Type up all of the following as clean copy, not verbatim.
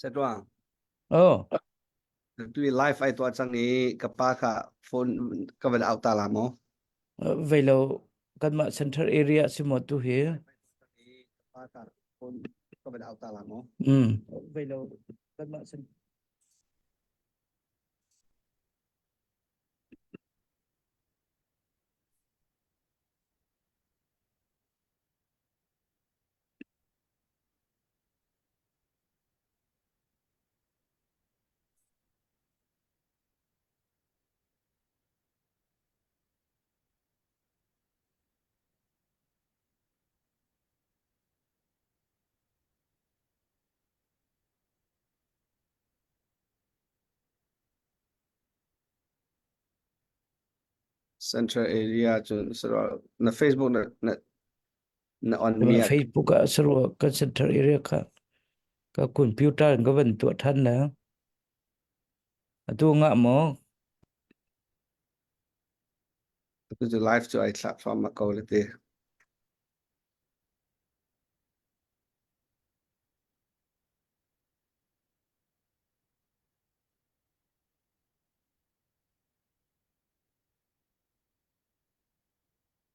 Chắc rồi. Ờ, Tuy live ai tua chang ni kapa ka phone ka bên ảo ta làm không? vậy là căn mà center area xin một tu here. Kapa ka phone ka bên ảo ta làm không? Ừ. Vậy là căn mà Central area chun sero na Facebook na on mà miak. Facebook á sơ cái center area ka computer cái vấn tuột thân nè. Tu ngạ mỏ Tu tu live tu ai platform ma ko le te.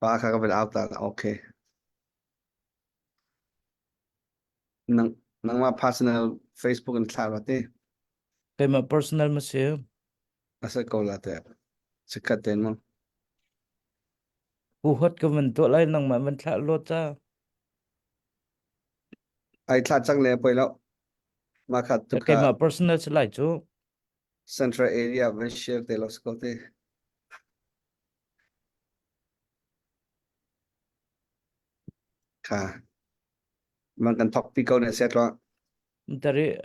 Pa ka bên ảo ta okay. Nang nang ma personal Facebook and chat te. cái mà personal mà sẽ Asa ko la te. Sikat ten mo. u hot cái vấn tuột lại nang mà vấn thạ lột ra. Ai chat chang le poi lo. Ma khat tu Cái ka mà personal sẽ lại chú. central area ben share te lo sko te. Ka man kan topic ko ne set lo. Tari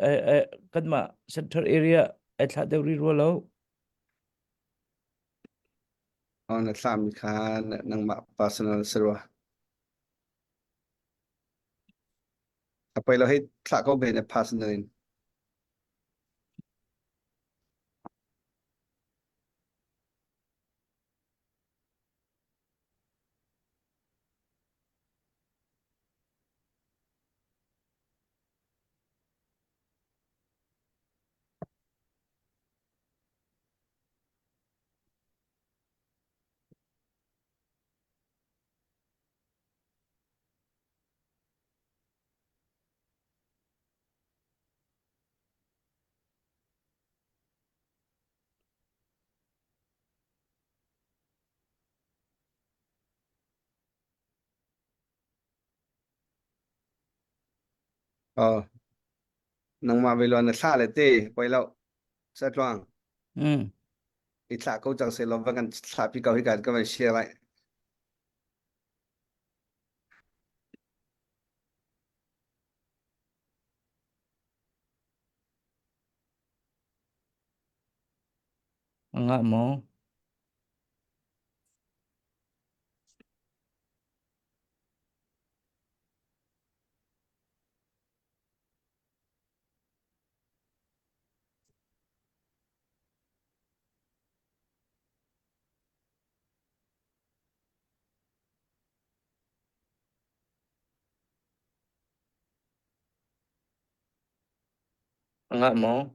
căn mà center area ai thạ đều đi rồi lâu. On na thlahmi kha nang ma personal sero. Apai lo hit thla ko be na personal in. Ờ nang ma be lo na thla le te pai lo set lo. Ừ. I thla ko chang se lo va kan thla pi ko hi kan ka ben share lại. Ngạ mỏ ngạ mỏ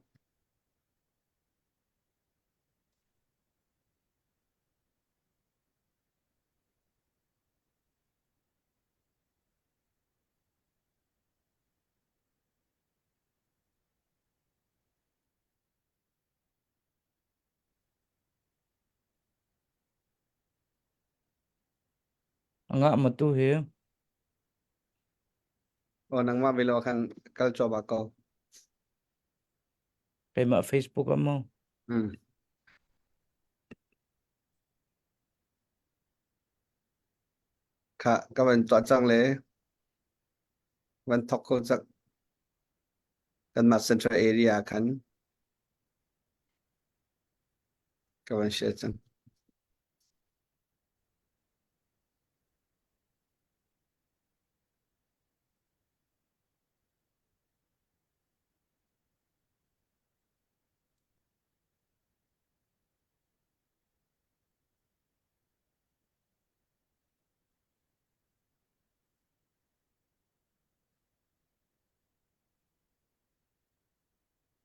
ngạ mà tu here. Ờ nang ma be lo kan kal cho ba ko. Cái mà Facebook á mỏ. Ừ. Kha ka ben to chang le van thok ko chak kan ma central area kan ka ben share chang.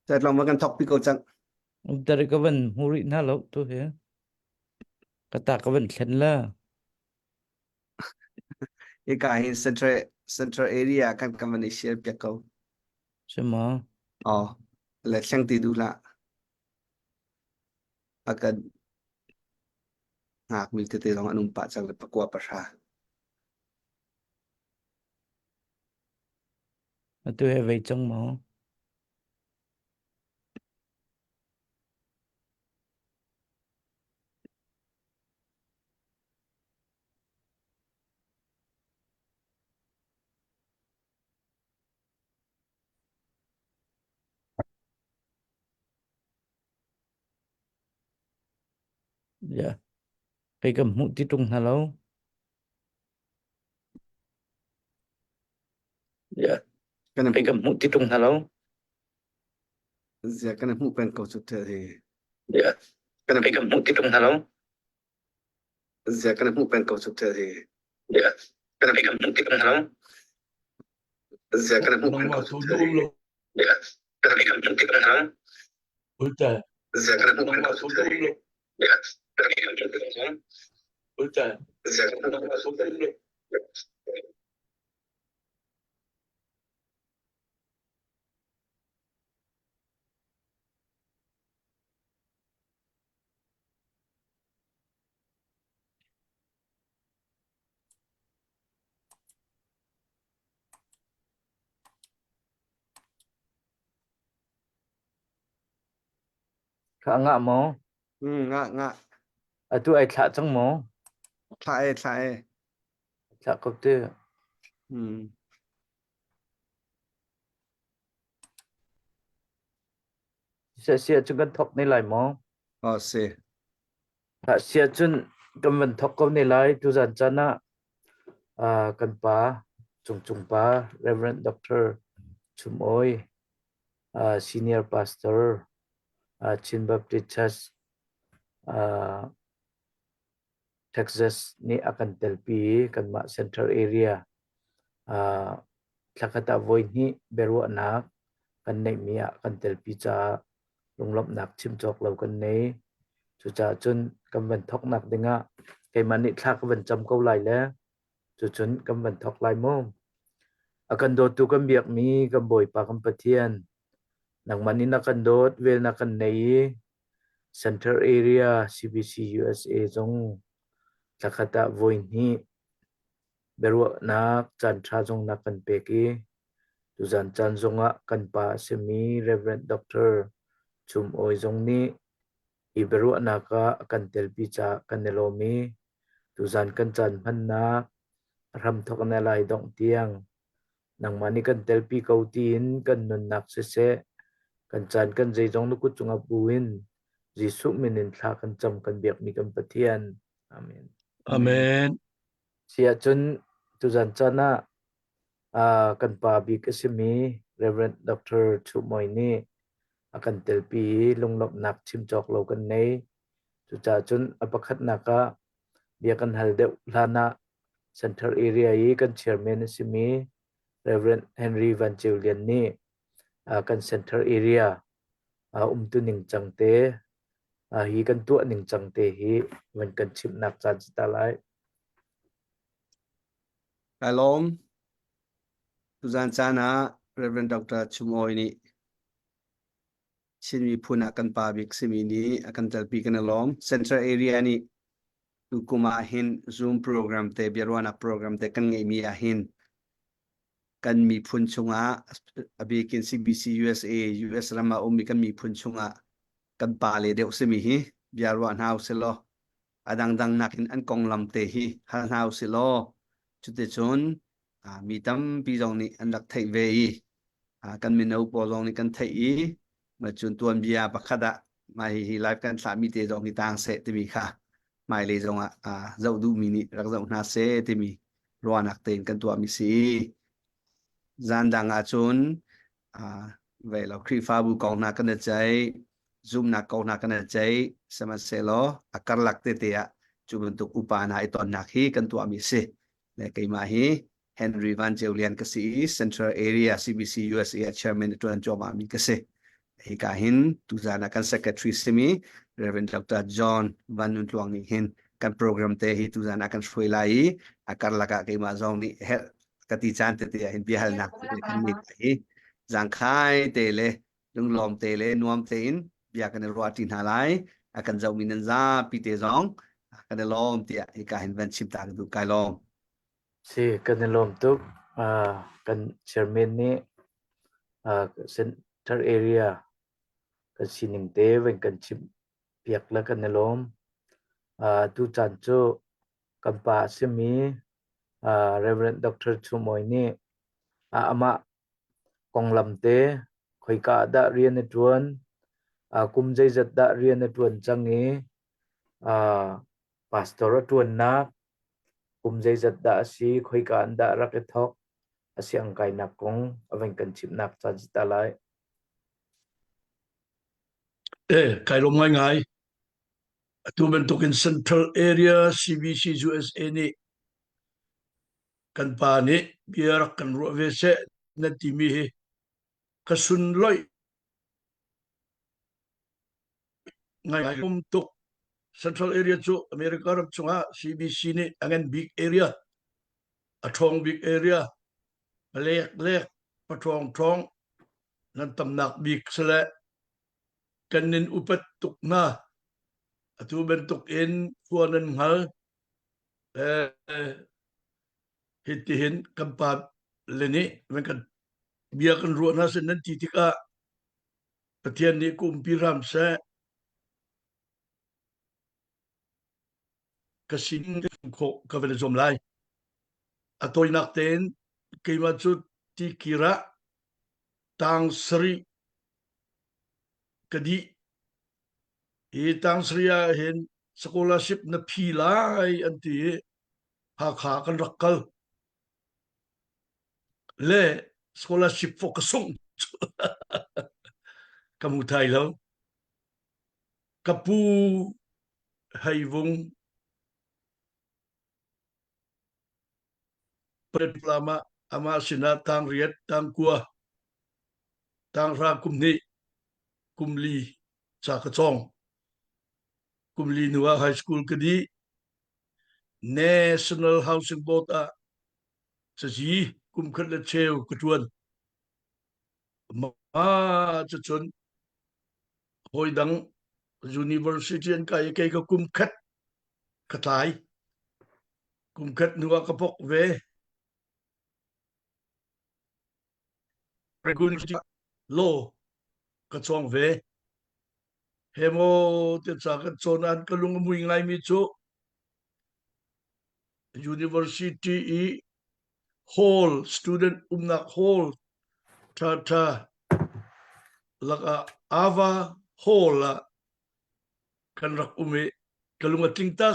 แต่ลองมากันท็อปปิกจัง Dari kawan murid na lo tu ya. Kata kawan sen la. อีกาหินเซ็นทรัลเอเรียกันกันมันเชียร์เปียกเขา Semua. อ๋อและช่างตีดูละอากันหากมีเตะลองอนุมปะจังเลยประกวดประชา Tu ya vậy trong mo. Ya. Cái cầm hụt tí trung hello. Ya. กัน Cái cầm hụt tí trung hello. เสียกันหูเป็นเขาสุดเที Ya. Cái cầm hụt tí trung hello. เสียกันหูเป็นเขาสุดเที Ya. Cái cầm hụt tí trung hello. เสียกันหูเป็นเขาสุดเที Ya. Cái cầm hụt tí trung hello. Ulta, เสียกันหูเป็นเขาสุดเที Ya. Cái cầm hụt tí trung hello. ulta, เสียกันหูเป็นเขาสุดเที Khá ngạ mo. งะ Tu ai thả trong mo. ทาย Thả cốc tư. อืม Sẽ xia chung kan thok ni lai mo. อ๋อเสีย Thả xia chun kan van thok kau ni lai tu zan chana. Kan pa chung chung pa Rev.Dr. Chum oi. Senior pastor. Chin Baptist Church. Texas ni akan telpi kan ma Central Area. Thakata Avoi ni Biaruahnak. Kan nei mi akan telpi cha lunglop nak chim chok lo kan nei. Chu cha chun kan van thok nak dinga. Kai mani thak van cham kau lai le. Chu chun kan van thok lai mo. Akan do tu kan biak mi kan boy pa kan Pathian. Nang mani na kan dot vel na kan nei. Central Area CBCUSA jong Thakata Avoi ni Biaruahnak chan tra jong na kan peki. Tu zan chan zonga kan pa semi Rev.Dr. Chum oi jong ni Biaruahnak kan telpi cha kan nelomi. Tu zan kan chan man na ram thok na lai dong tiang. Nang mani kan telpi kau tin kan nun nak se kan chan kan zai jong nu kut chunga buin. Jesuh minin thla kan cham kan biak mi kan Pathian. Amen. amen. Sia chun tu zan chana kan pa bi kasimi Rev.Dr. Chumoi ni akan telpi lunglop nak chim chok lo kan nei. Tu cha chun apakhat naka bia kan hal deuh hlana Central Area yi kan chairman simi Reverend Henry Van Julian ni kan Central Area tu ning changte hi kan tu ning changte hi wan kan chim nak chan sta lai. กาลมตุจานจานะ Rev.Dr. ชุมโอยนี่ชินมีพูนักกันปาบิกสิมีนี้อากันเตลปีกันล้อม Central Area นี่ตุกุมาหิน Zoom program เตเบียรวานักโปรแกรมเตกันไงมีอาหินกันมีพูนชงอาอบีกิน CBCUSA US รามามีกันมีพูนชงอากันปาเลเดวสิมีฮีเบียรวานฮาวสิโลอดังนักหินอันกองลำเตฮีฮันฮาวสิโลจุดเดชนมีตั้มปีจงนี้อันดักไทยเวีกันมีนเอาปอจงนี้กันไทยมาจนตัวเบียประคัดมาฮีไลฟ์กันสามีเตจงนี้ต่างเสติมีค่ะมาเลยจงเจ้าดูมินิรักเจ้าหน้าเสติมีรวนักเต้นกันตัวมีสีจันดังอาจุนเวลาครีฟาบุกองนักกันใจซูมนักกองนักกันใจสมัครเสลออาการหลักเตะจุดตุกอุปาณาไอตอนนักฮีกันตัวมีสีและไกมาฮีHenry Van Julian kasi Central Area CBCUSA Chairman tuan Joma mi kasi hikahin tuzan akan secretary simi Rev.Dr. John Van Nuntluang ni hin kan program te hi tuzan akan suilai akar laka ke ma zong ni kati chan te hin bihal nak te kan ni hi zangkhai te le lung lom te le nuam te in bia kan ro tin halai akan zau minan za pi te zong akan lom te hikahin van chim ta du kai lom si kan lom tu kan chairman ni center area kan sining te wen kan chim piak la kan lom tu chan chu kan pa simi Rev.Dr. Chum ni ama kong lam te khoi ka da rian ne tuan kum jai zat da rian ne tuan changi pastor tuan na kum jai zat da si khoi ka da ra ke thok asi ang kai nak kong awen kan chim nak cha jita lai Kai rom ngai tu bentuk in central area CBCUSA ni kan pa ni biar kan ro ve se na timi hi kasun loi ngai tuk central area chu America ram chunga CBC ni angen big area athong big area lek pathong nan tam nak big sele kanin upat tuk na atu bentuk in fuanan hal hitihin kampa leni venkan biarkan ruana senan titika Pathian ni kumpiram se kasing ko kavele zomlai atoy nakten kaimatsu tikira tang sri kadi tang sri hin scholarship na philai anti ha kan rakal le scholarship focusung kamutai lo kapu haivung perlama ama sina tang riat tang kua tang ra kumni kumli cha ka chong kumli nuwa high school kadi National Housing Board a chaji kum khat le cheu kutuan ma chun hoidang university an kai ka kum khat katai kum khat nuwa ka pok ve pregun lo ka chong ve hemo te cha ka chonan kalung mui ngai mi chu university hall student umnak hall ta laka ava hall la kan rak ume kalunga tlangtar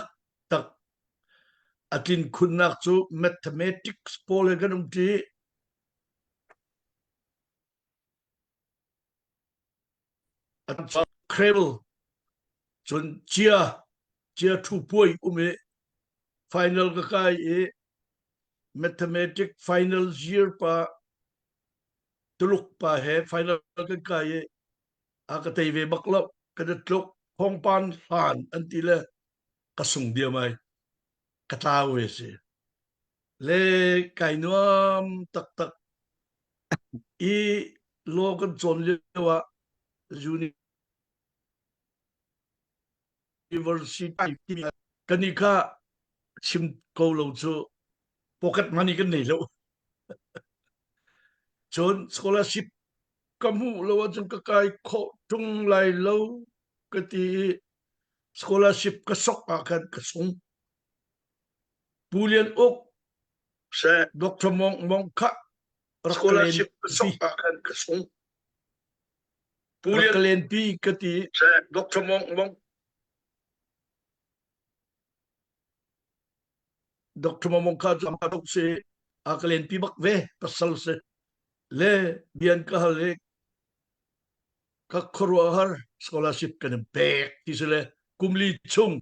tak atin khunnak chu mathematics pole ganum ti Khrihfabu chun chia thu poi ume final ka kai mathematics final year pa tuluk pa he final ka kai akatai ve baklap kadatlok hongpan han antile kasung dia mai katawe se le kainuam tak i lokan chon lewa university kanika chim ko lo chu pocket money kan nei lo chon scholarship kamu lo chun ka kai kho tung lai lo kati scholarship ka sok akan kasung pulian ok se Dr. Mong kha scholarship ka sok akan kasung pulian pi kati se Dr. Mong Dr. Momongka jam se akalen pi bak ve pasal se le bian ka hale ka khorwahar scholarship kan back ti se le kumli chung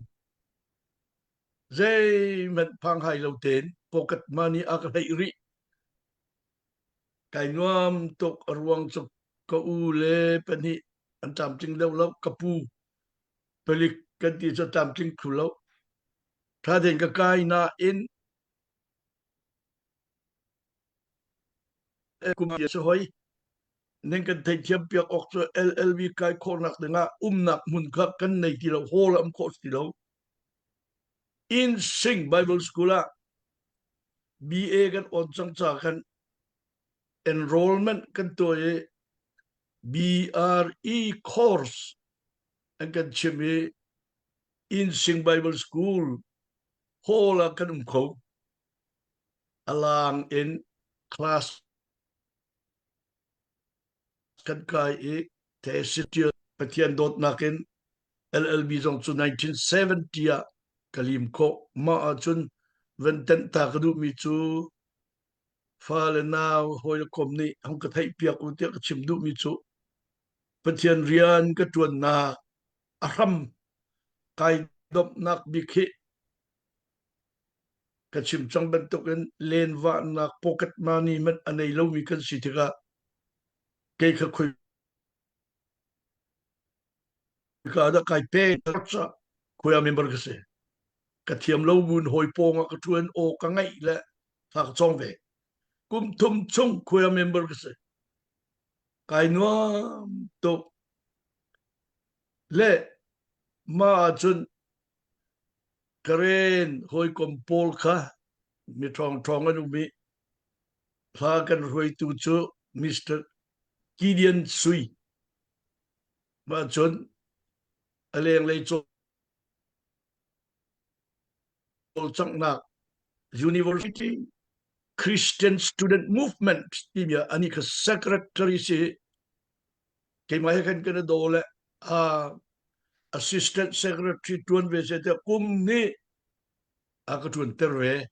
zai met phang hai lo ten pocket money akalai ri kai nuam tok ruang chok ka u le pani anh chạm chính lâu lâu kapu pelik cái gì cho chạm chính khu lâu thay đến cái na in cũng như sẽ hỏi nên cái thầy thiệp việc ốc cho LLB cái khổ nạc đừng à nạc mun khắc cái này thì lâu hồ làm khổ thì lâu in sing Bible School à BA kan on chang cha kan enrollment kan to ye BRE course and kan chimi in sing Bible School hola kan ko alang in class kan kai e te sitia Pathian nakin LLB zong chu 1970 a kalim ko ma chun venten ta kadu mi chu Falam now hoi kom ni hong ka thai piak u te ka chim du mi chu Pathian rian ka tuan na aram kai dop nak bikhi ka chim chang ban tok en len wa nak pocket money man anei lo mi kan si thega ke kha khoi ka da kai pe cha khoya member ka se ka thiam lo bun hoi pong ka tuan o ka ngai le fa ka chong ve kum thum chung khoya member ka se kai no to le ma chun karen hoi kom pol kha mi thong anu mi pha kan hoi tu chu Mr. Gideon Sui ma chun aleng lei chol chang na University Christian Student Movement timia ani ka secretary si ke mai kan kana dole a assistant secretary tuan ve se te kum ni a ka tuan terwe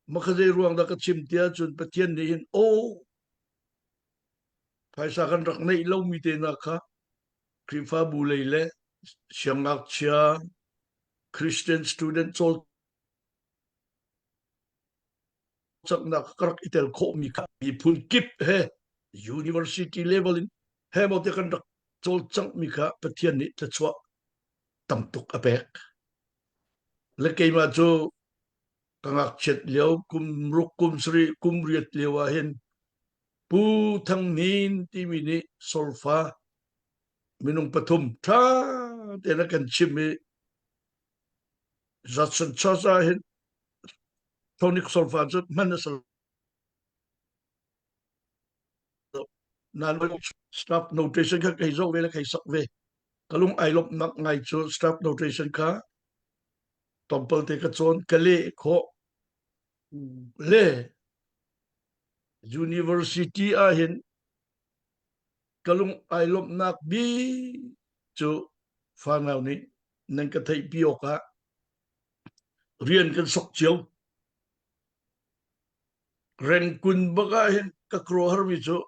makhaze ruang da ka chim tia chun Pathian ni in o paisa kan rak nei lo mi te na kha Khrihfabu leile siangak chia Christian student chol chak na karak itel kho mi kha mi phun kip he university level in he mo te kan rak chol chang mi kha Pathian ni ta chwa tam tuk apek le ke ma chu kangak chet leo kum ruk kum sri kum riat lewa hen pu thang nin timi ni solfa minung pathum tha te na kan chimi zatsan cha hen tonic solfa zat manasal nan staff notation ka kai zo ve la kai sak ve kalung ai lop nak ngai chu staff notation ka tompal te ka chon kale kho le university a hin kalung ai lop nak bi chu fanau ni nang ka thai pio ka rian kan sok chiu ren kun baga hin ka kro har mi chu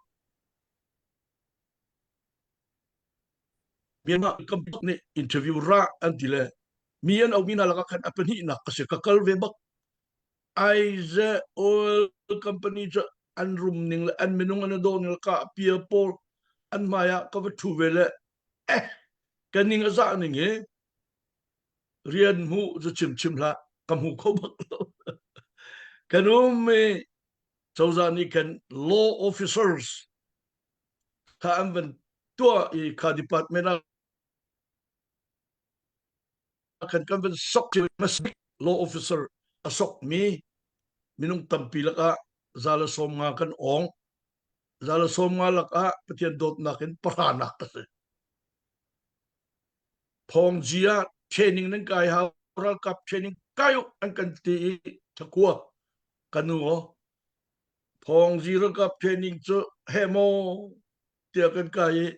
Myanmar company interview ra antile mian au mina laka kan apani na kasi kakal ve bak aize oil company cha an room ning an minung an do ning ka pia pol an maya ka thu vele kaning za ning he rian mu zu chim la kam hu ko bak kanum me chawzani kan law officers ka anven tua I ka department kan kan sok mas law officer asok mi minung tampila ka zala som nga kan ong zala som nga laka Pathian nakin parana kasi phong jia training nang kai ha oral cup training kayo ang kan ti takwa kanu phong zero cup training chu hemo tia kan kai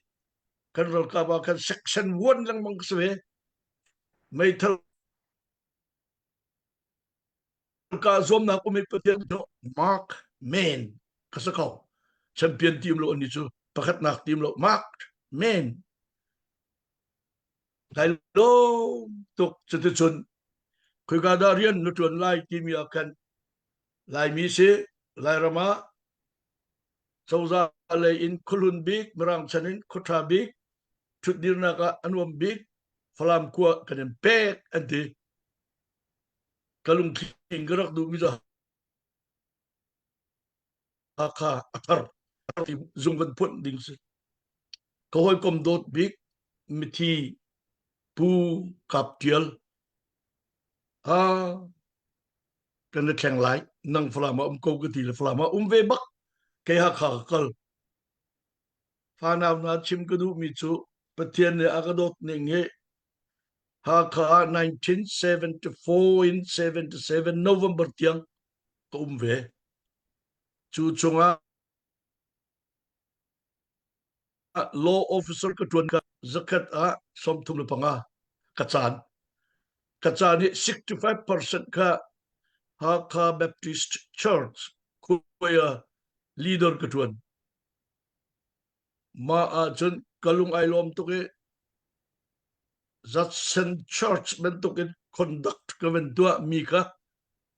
kan ral ka ba kan section 1 lang mang kaswe may thal ka zom na ko may Pathian no mark man kasakaw champion team lo ni chu pakat nak team lo mark man dahil lo tuk chun koi kada rian nutuan lai team ya kan lai mi se lai rama sau ra lấy in kulun big merang chanin kota big chút dir na ka anuam big falam kwa kanen pek anti kalung king gerak du bisa aka atar zung van put ding se ko hoi kom dot big mithi pu kap tiel ha kan theng lai nang falam ko cái ti falam ve bak ke ha kha kal fa na na chim ka du mi chu Pathian ne akadot Ning ha kha 1974 in 77 November tiang ko ve chu chunga law officer ka tuan ka zakat a som thum le panga kachan 65% ka ha kha Baptist Church kuya leader ka tuan ma a chun kalung ai lom to ke Zatsen Church ben to ke conduct ka ben tua mi ka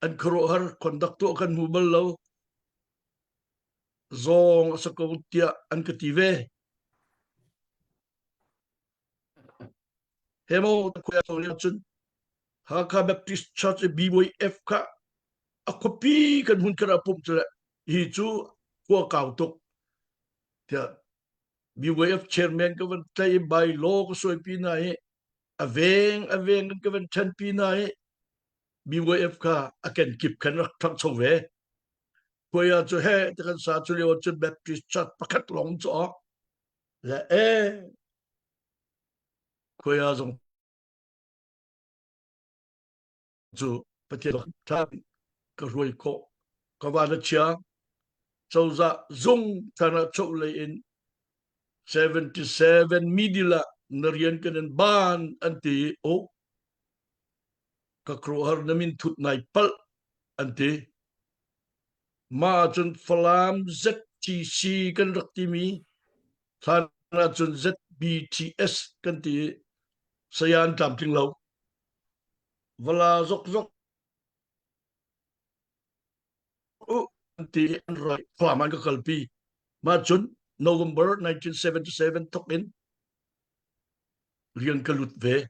an kro har conduct to kan mubal lo zong sa ko tia an ka ti ve hemo ko ya to chun ha kha Baptist Church BYF ka a copy kan hun kara pum chula hi chu ko kaw tok tia BYF chairman ka van tai by law ko soi pi na e aveng ka van chan pi na e BYF ka aken kip kan rak thak chau ve ko ya chu he ta kan sa chu le chu Baptist Church pakat long cho la e ko ya zong chu Pathian ta ka roi ko ka va na chia châu za zung thana chau le in 77 midila narian kanan ban anti o kakrohar namin thut nai pal anti ma chun falam ZTC kan timi thana chun ZBTS kan ti sayan tam ting lo vala zok zok o anti right flaman ka kalpi ma chun November 1977 tokin rian kalut ve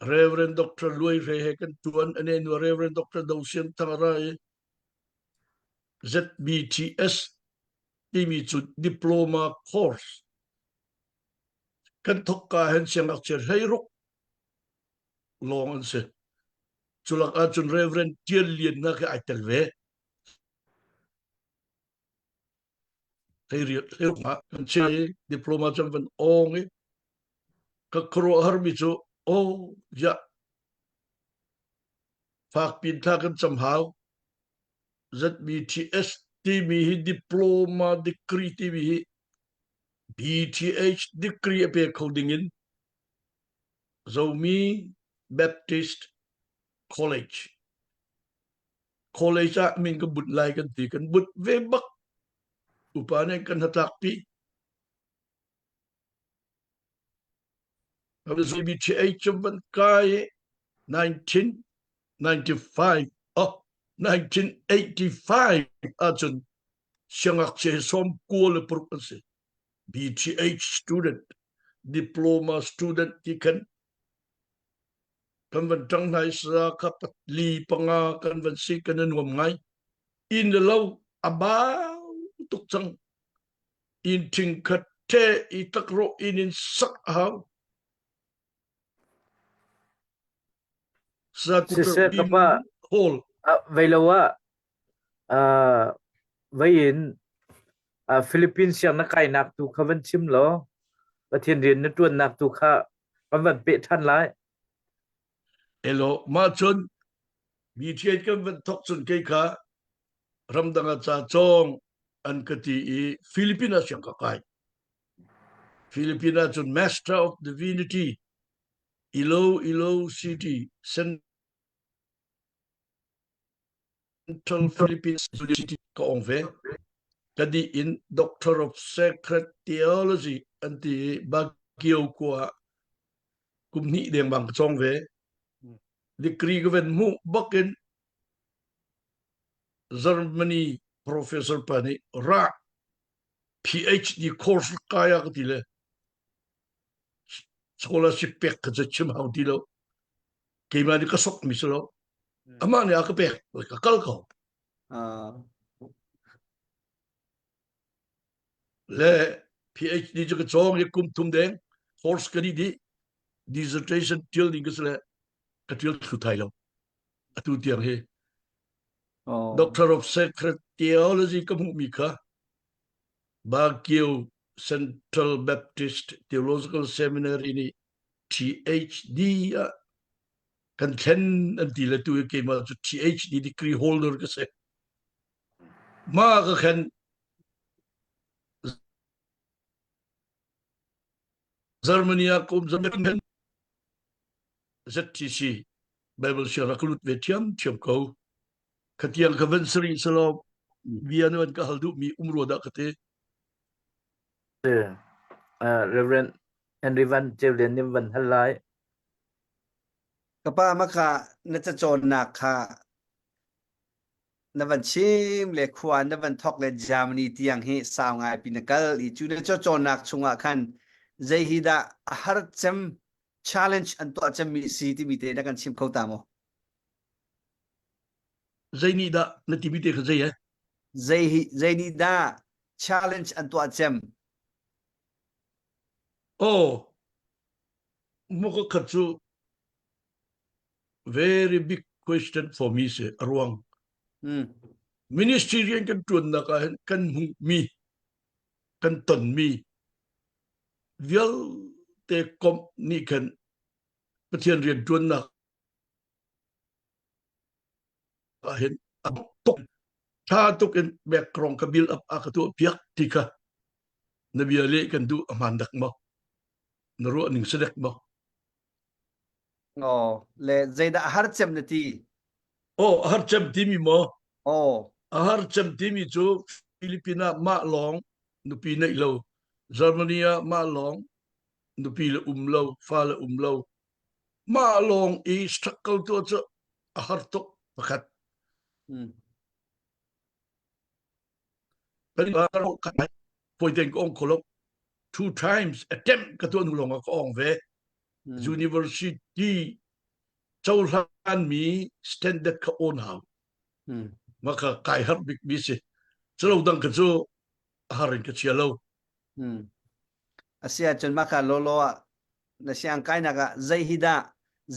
Rev.Dr. Lui Rehekan tuan ane no Rev.Dr. Dausian Tangarai ZBTS timi chu diploma course kan thok ka hen siang akcher heiruk long an se chulak a chun Reverend Tiel Lien na ka aitel ve heiruk ma kan che diploma cham van ong ka kro har mi chu o ya fak pin tha kan cham hau ZBTS timi hi diploma degree timi hi BTH degree ape coding in Zomi Baptist College a min ka but lai kan ti kan but ve bak upane kan hatak pi Zomi BTH chaban kai 1995 1985 achun siangak che som kuole purpose BTH student diploma student ti kan van tang nai sa ka li panga kan van si kan nuam ngai in the low about tuk chang in ting khat te I takro in sak hau sa Sise kutar in kapa hall veilawa vein Philippines yang na kai nak tu khavan chim lo Pathian rin na tuan nak tu kha kavan pe than lai elo ma chun BTH kan van tok chun ke kha ramdanga cha chong an kati Philippines yang kakai Filipina chun Master of Divinity Ilo City Central Philippines University ko ongve kadi in Doctor of Sacred Theology anti bagyo kwa kumni deng bang chong ve degree given mu bakin Germany professor pani ra PhD course kaya ka tile scholarship pek ka chim hau tilo kima ni kasok mislo ama ni aka pek ka kalko le PhD ju ka chong ye kum tum deng course ka di dissertation til ni gisle ka til thu thailo atu tiang he Doctor of Sacred Theology ka mu mi ka Baguio Central Baptist Theological Seminary ni PhD kan khen an ti la tu ke ma chu PhD degree holder ka se ma ka khen Germany kum Germany ZTC Bible share kulut ve tiam ko khatiang ka ven sri salo vian wan ka haldu mi umro da kate Reverend Henry Van Chevlen nim van halai kapa maka na cha chon na kha na van chim le khwan na van thok le Germany tiang he saw ngai pinakal I chu na cha chon nak chunga khan zai hi da har cham challenge an to cham mi si ti mi te na kan chim khau ta mo zaini da na ti bi te khazai hai zai ni da challenge an to cham oh mo ko khatsu very big question for me se arwang ministry kan tun na kan mi kan ton mi vial te kom ni kan Pathian rian tun na hen tok tha tok en background ka build up akatu piak tika nabiale kan du amandak mo naru ning sedek mo le zai da har cham na ti oh har cham timi mo oh har cham timi chu Filipina ma long nupi na ilo Germany ma long nupi la umlo fa la umlo ma long I struggle to chu har tok pakhat But pointing on kolok 2 times attempt katun long ko ong ve university chaulan mi standard ka on how maka kai har big bisi chalo dang ka chu harin ka chialo asia chon maka lolo na siang kai na ga zai hida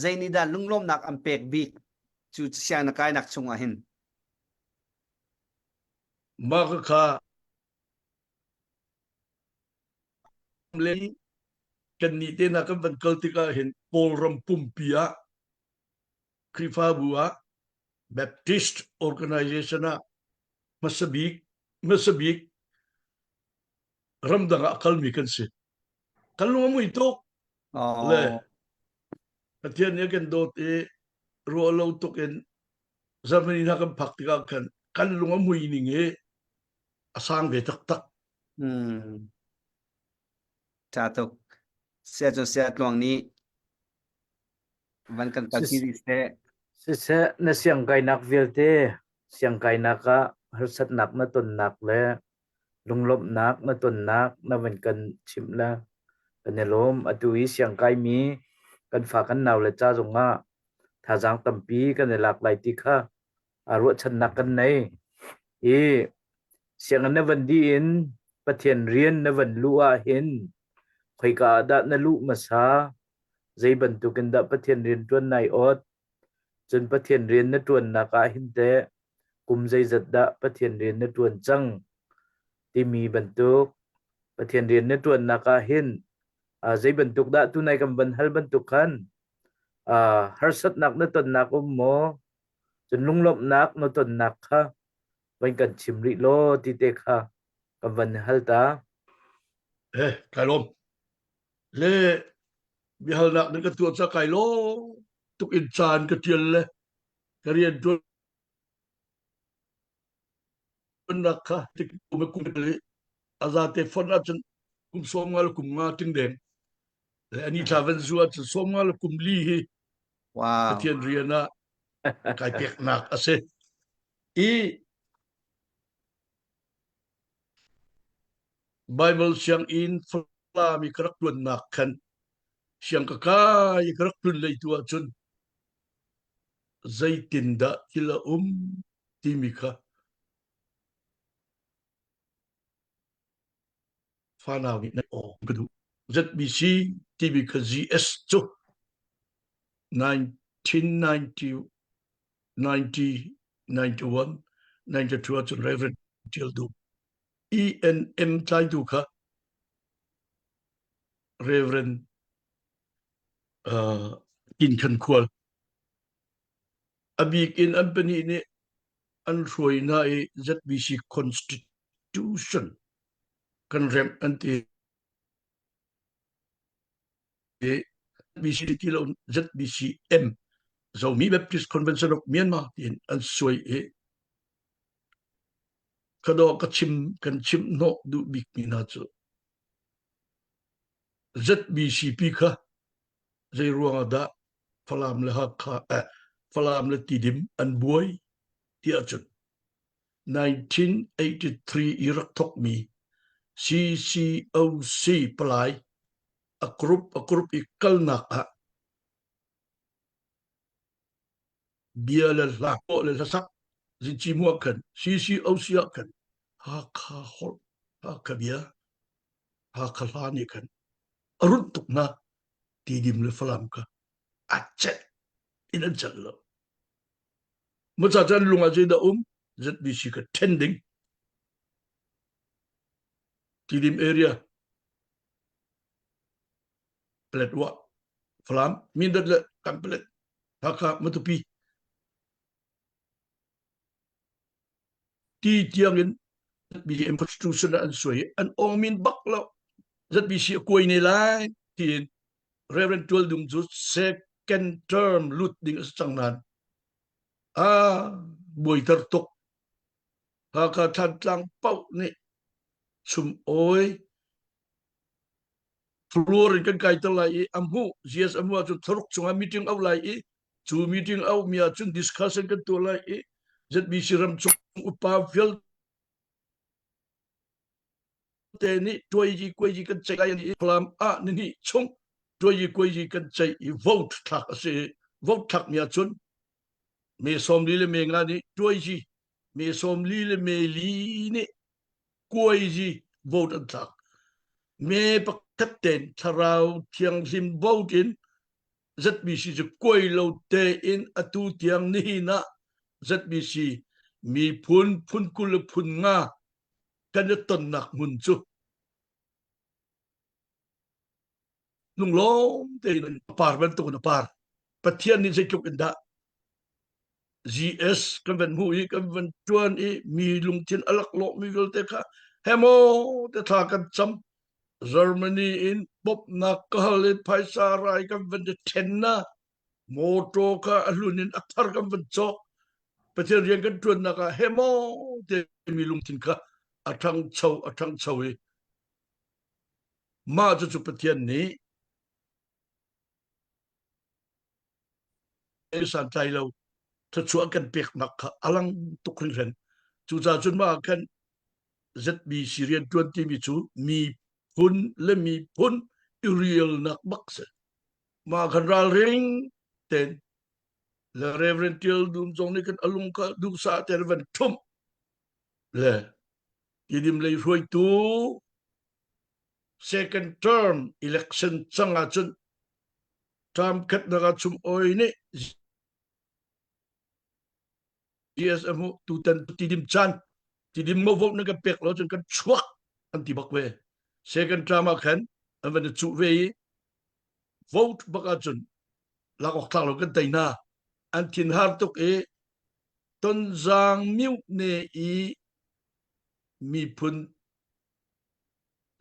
zai ni da lunglom nak am pek bi chu siang na kai nak chunga hin maka ka le kan ni te na kan kaltika hin polram pumpia Khrihfabu Baptist organization masabik ramdanga kalmi kan se kalunga mo ito le Pathian ya kan dot rualo to ken Germany na kan praktika kan kalunga mo ininge asang ve tak tak cha to sia cho sia tlong ni van kan kalki se na siang kai nak velte siang kai naka harsat nak na ton nak le lunglop nak na ton nak na van kan chimla kanelom atui siang kai mi kan fa kan naw le cha zonga thajang tampi kan lak lai ti kha aro chan nak kan nei siang na van di in Pathian rian na van lua hin khoi ka da na lu masa zai ban tu kan da Pathian rian tuan nai ot chun Pathian rian na tuan na ka hin te kum zai zat da Pathian rian na tuan chang timi bantuk Pathian rian na tuan na ka hin zai bantuk da tu nai kam ban hal bantuk kan harsat nak na ton nak mo chun lunglop nak na ton nak kha ban kan chimri lo ti te kha kam ban hal ta kalom le bihal nak ni ka tu sa kailo tuk insan ka tiel le karian tu nakha tik kum kum le azate fon atun kum somal kum nga ting den le ani thavan zuat somal kum li hi wow Pathian riana kai pek nak ase Bible siang in Falam karak tuan nakkan siang kakai karak tuan lay tua chun zaitinda kila timi ka fanawi na o kudu ZBC timi ka GS chu 1990 90 91 92 chun Rev.Dr. du ENM tai du ka Reverend in kan kual abik in ampani ni an roi na ZBC Constitution kan rem anti ZBC kilo ZBCM Zomi Baptist Convention of Myanmar in an suai kado ka chim no du bik mi na chu ZBCP ka zai ruang da falam le ha kha falam le tidim an buai ti achun 1983 irak thok mi CCOC palai a group ikal nak a bia le la ko le sak zin chi mo kan CCOC kan ha kha hol ha ka bia ha kha ni kan arun tuk na tidim le falam ka achet in a jallo mo cha chan lunga je da ZBC ka tending tidim area pelet wa falam min dat le kan pelet haka matupi ti tiang in ZBC constitution an suai an ong min bak lo ZBC koi ni lai tin Rev.Dr. dung ju second term lut ding sang nan bui tar tok haka than tlang pau ni chum oi floor kan kai tar lai amhu GS amhu chu tharuk chunga meeting au lai chu meeting au mia chun discussion kan to lai ZBC ram chung upa fiel te ni toy ji koi ji kan chai ni Falam ni chung toy ji koi ji kan chai vote thak ase vote thak mia chun me som li le me nga ni toy ji me som li le me li ni koi ji vote an thak me pakhat ten tharau thiang lim vote in ZBC ju koi lo te in atu tiang ni na ZBC mi phun kul phun nga kan ton nak mun chu nung long te par ban to na par Pathian ni se kyuk inda GS kan ban hui kan ban tuan mi lung tin alak lo mi vil te kha hemo te tha kan cham Germany in pop na kalit paisa rai kan ban de tenna moto ka alunin athar kan ban cho Pathian rian kan tuan na ka hemo te mi lung tin ka athang chau ma chu Pathian ni san tai lo ta chuan kan pek nak alang tukrin ren chu cha chun ma kan ZBC rian 20 mi chu mi phun le mi phun real nak bakse ma kan ral ring ten le Rev.Dr. dum jong ni kan alung ka du sa ter van thum le yidim le roi tu second term election changa chun tam khat na chum oi ni GSM tu tan tidim chan tidim mo vote na ka pek lo chun kan chuak anti bakwe second drama kan an van chu ve vote baka chun la ko thang lo kan taina an tin har tok ton jang miu ne mi phun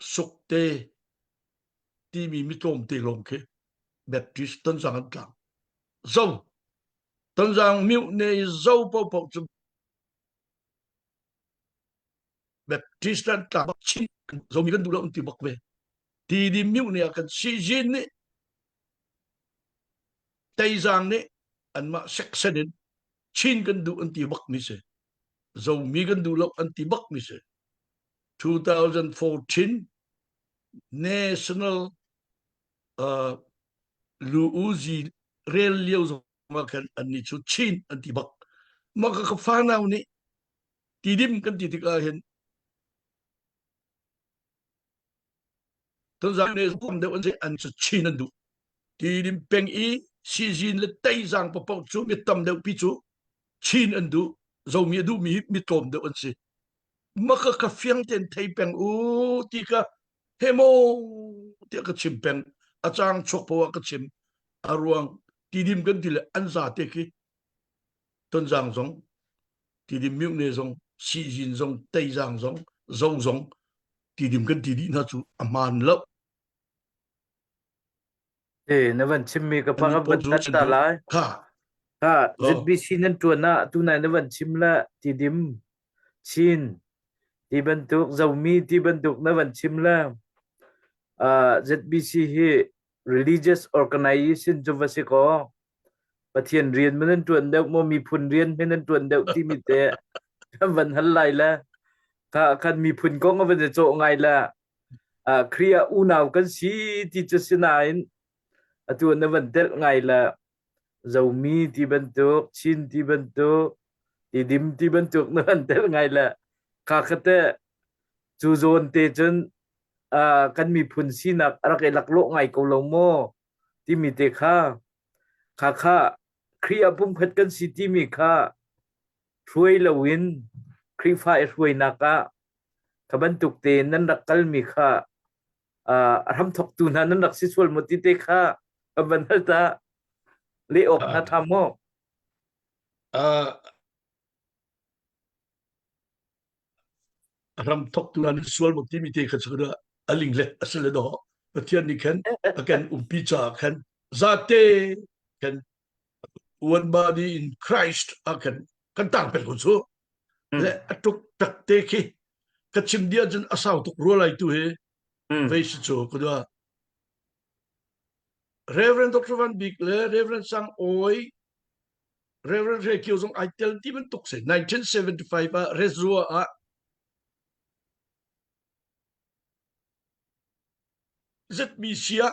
sukte ti mi tom te long ke Baptist ton jang an tlang zo ton jang miu ne zo po chu Baptist an tlang chi zo mi kan du lo anti bakwe ti di miu ne kan si jin ne tây giang ne an ma section chin kan du anti bak ni se zo mi kan du lo anti bak ni se 2014 National Luuzi Real Liu Makan Anichu Chin Antibak Maka Kafana ni Tidim kan titikahin Tanzania pom de onse an su Chin du Tidim peng I Season le tay zang pa pau chu mi tam de pichu Chin andu Zomi du mi tom de onse Maka ka fiang ten tay peng u tika hemo tika chim peng achang chok po ka chim aruang tidim kan tile anza teki Tanzang zong tidim myung ne zong si jin zong tay zang zong zong zong tidim kan tidi na chu aman lo nó vẫn chim mi cái ani phăng pom vẫn chu tắt chen ta du lại ka ZBC nên chuột na tu này nó vẫn chim là thì điểm chin thì bên tục dầu mi thì bên tục nó vẫn chim là ZBC hi religious organization cho vậy có Pathian riêng mình nên chuột đâu mà mi phun riêng mình nên chuột đâu thì mi tệ vẫn hẳn lại là cả mi phun có cái vấn đề chỗ ngay là Kriya u nào cái gì thì cho xin ai tu nó vẫn tệ ngay là dầu mi thì bên tục chin thì bên tục thì điểm thì bên tục nó vẫn tệ ngay là cả cái tệ chú dồn tệ chân kan mi phun xin à cái lạc lộ ngay cầu lông mô thì mi tệ kha Kriya pum phật kan si thì mi kha ruồi là win Khrihfabu ruồi naka ka ban tuk te nan rak kal mi kha ram thok tu na nan rak si sual mo ti te kha ka ban ta le ok na tham mo ram thok tu nan sual mo ti mi te kha chura aling le asle do Pathian ni kan akan umpi cha kan zate kan one body in Christ akan kan tang pe ko chu le atuk tak te ki ka chim dia jan asaw tuk ro lai tu he ve si chu ko da Rev.Dr. Van Beek le Reverend Sang Oi Reverend Re Kiêu Zong ai tel ti ben tuk se 1975 a rezua a ZBC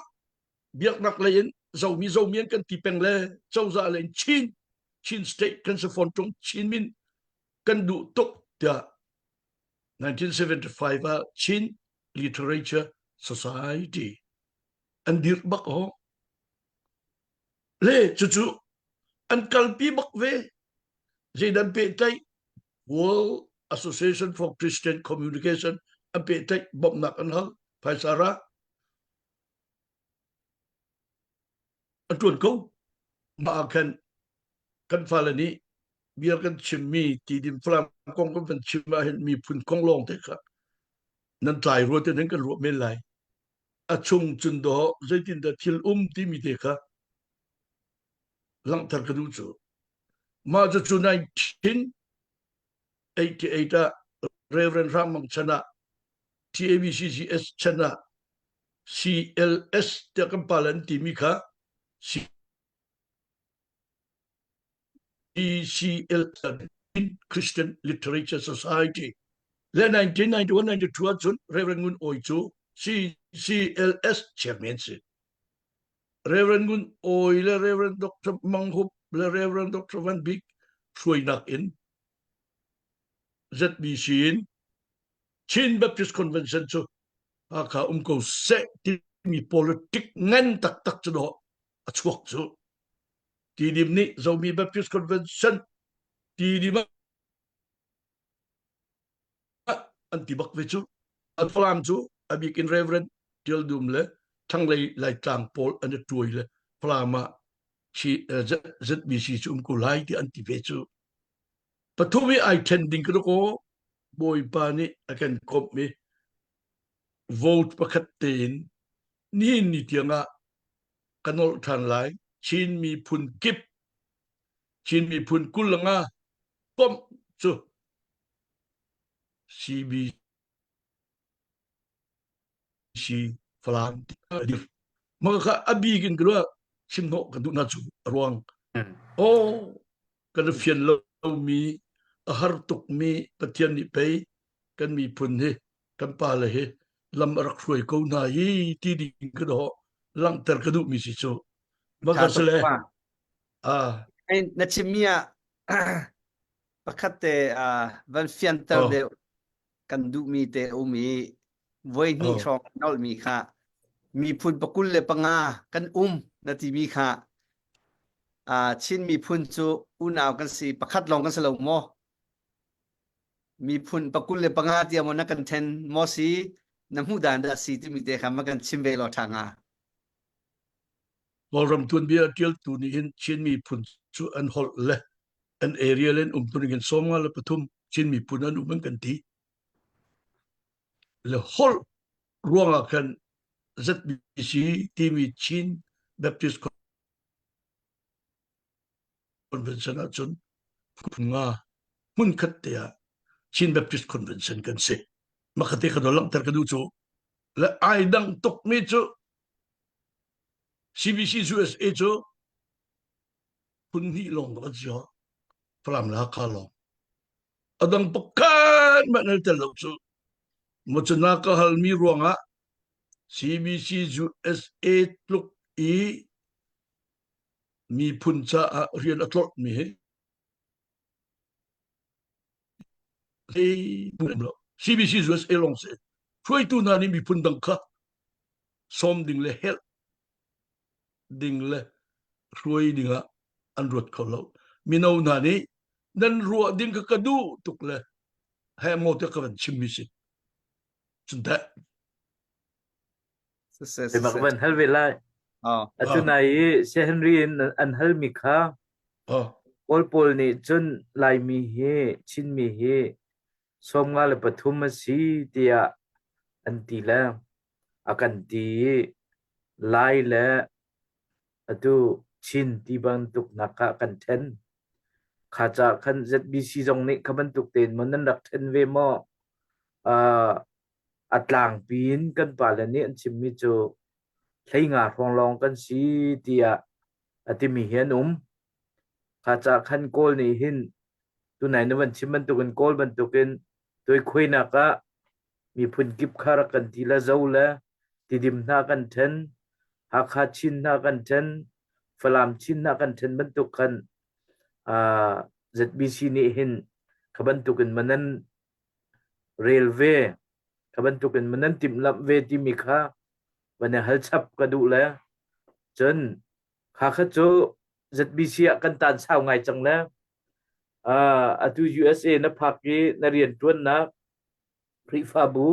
biak nak lain Zomi kan tipeng le châu za lên Chin state kan se fon trong chinmin kan du tuk tia 1975 Chin Literature Society an dir bak ho le chu an kalpi bak ve dan pe tai World Association for Christian Communication an pe tai bom nak an hal phai sara an tuan ko ma kan falani biar kan chinmi ti dim Falam kong kan chimma hen mi phun kong long te kha nan trai ro te nan kan ro men lai a chung chun do zaitin da thil ti mi te kha lang tar ka du chu ma chu 1988 Reverend Ramang Chana TABCCS Chana CLS te kan palan timi kha CCL Christian Literature Society le 1991-92 chun Reverend Ngun Oi chu CCLS chairman si Reverend Ngun Oi le Reverend Dr. Manghup le Reverend Dr. Van Beek Shuai nak in ZBC in Chin Baptist Convention chu aka ko se ti mi politik ngan tak chu do a chuak chu ti dim ni Zomi Baptist Convention ti dim antibak ve chu an Falam chu abikin Reverend til dum le thang lai tlang pol an tuai le Falama chi ZBC chu ko lai ti anti ve chu pathumi ai tending ko boy pa ni akan kop mi vote pakhat ten ni tianga kanol than lai chinmi phun kip chinmi phun kulanga kom chu CBC Falam maka abigin kilo simno kadu na chu ruang kan fian lo mi a har tuk mi Pathian ni pe kan mi phun he กันป่าเลยลำรักรวยกูนายที่ดินก็ดอลังเตอร์กระดูมิสิโซมันก็ Tha เส tok ล wa อ่า ai na chimia pakhat te van fianter อ๋อ de kan du mi te umi voi ni อ๋อ shrong nol mi kha mi phun pakul le panga kan na ti mi kha chin mi phun chu unaw kan si pakhat long kan salo mo mi phun pakul le panga ti amona kan ten mo si namu dan da si ti mi te kha ma kan chimbe lo thanga วอลรัมตุนเบียเทียลตุนี่เห็นเช่นมีพุ่นชูอันฮอลเล่อันเอเรียเล่นตุนเห็นสองมาแล้วปทุมเช่นมีพุ่นอันมันกันทีแล้วฮอลรวงกัน ZBC ที่มีชิน Baptist Convention จนพุ่งามุนขัดเตียชิน Baptist Convention กันเสมาขัดเตียกันหลังแต่กันดูจูและไอ้ดังตกมีจู CBCUSA จูพุ่นนี่ลงกันจ้าพลัมลาคาลงadang pekan makna teloksu macana kahal mi ruanga CBCUSA tluk i mi punca rian atlot mi he CBCUSA long se troi tu nani mi pundang ka som ding le hel ding le troi dinga anrot kholo minau nani nan ruwa ding ka kadu tuk le he mo te kavan chimmi si chunta Thì mà vẫn hal về lại à chỗ này sẽ Henry an hal mi kha Paul Paul ni chun lai mi he chinmi he som nga le pathum si tia an ti la akan ti lai la atu chin ti bang tuk naka kan then khacha khan ZBC jong ni khaban tuk ten manan rak then ve mo atlang pin kan pala ni an chimmi chu thlei nga rong long kan si tia atimi hian khacha khan kol ni hin tu nai na ban chimman tu kan kol ban tu ken toi khoina ka mi phun kip khara kan ti la zola ti dim na kan then ha kha chin na kan then falam chin na kan then ban tu kan ZBC ni hin khaban tu kan manan railway khaban tu kan manan tim lap ve ti mi kha ban hal chap ka du la chen kha kha chu ZBC kan tan sao ngai chang la atu USA na phaki na rian tuan na Khrihfabu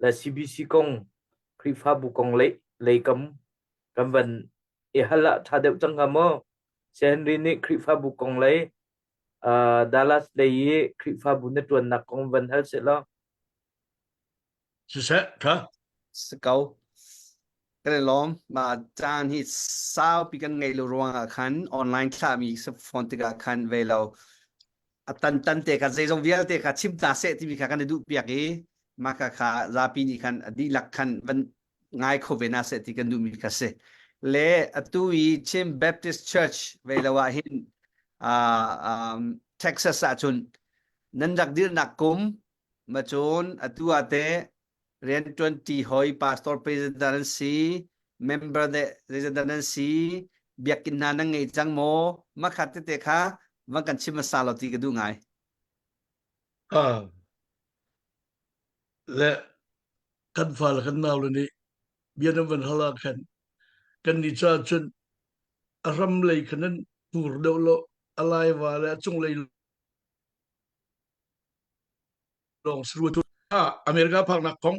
la CBC kong Khrihfabu kong le kam van e hala thadeu changamo Henry ni Khrihfabu kong le Dallas le Khrihfabu na tuan na kong van hal se lo se ka skau kan lom ma chan hi sao pi kan ngei lo ruang khan online thlahmi sa phone te ka khan ve lo tan te ka zai jong vial te ka chim ta se ti mi ka kan du piak e ma ka kha za pi ni khan di lak khan van ngai kho ve na se ti kan du mi ka se le atu i Chim Baptist Church ve lo wa hin Texas a chun nan dak dir nak kum ma chun atu ate Rian 20 hoi pastor presidency member de presidency biakin na nang ngei chang mo makhat te kha wang kan chim masalo ti ka du ngaiและกันฟ้ากันนาวเลยนี่เบียนวันฮลากันนิจาจนอารมณ์เลยขนาดปูรเดวโลอะไรวะแล้วจงเลยลองสรุปตัวอเมริกาพักนักของ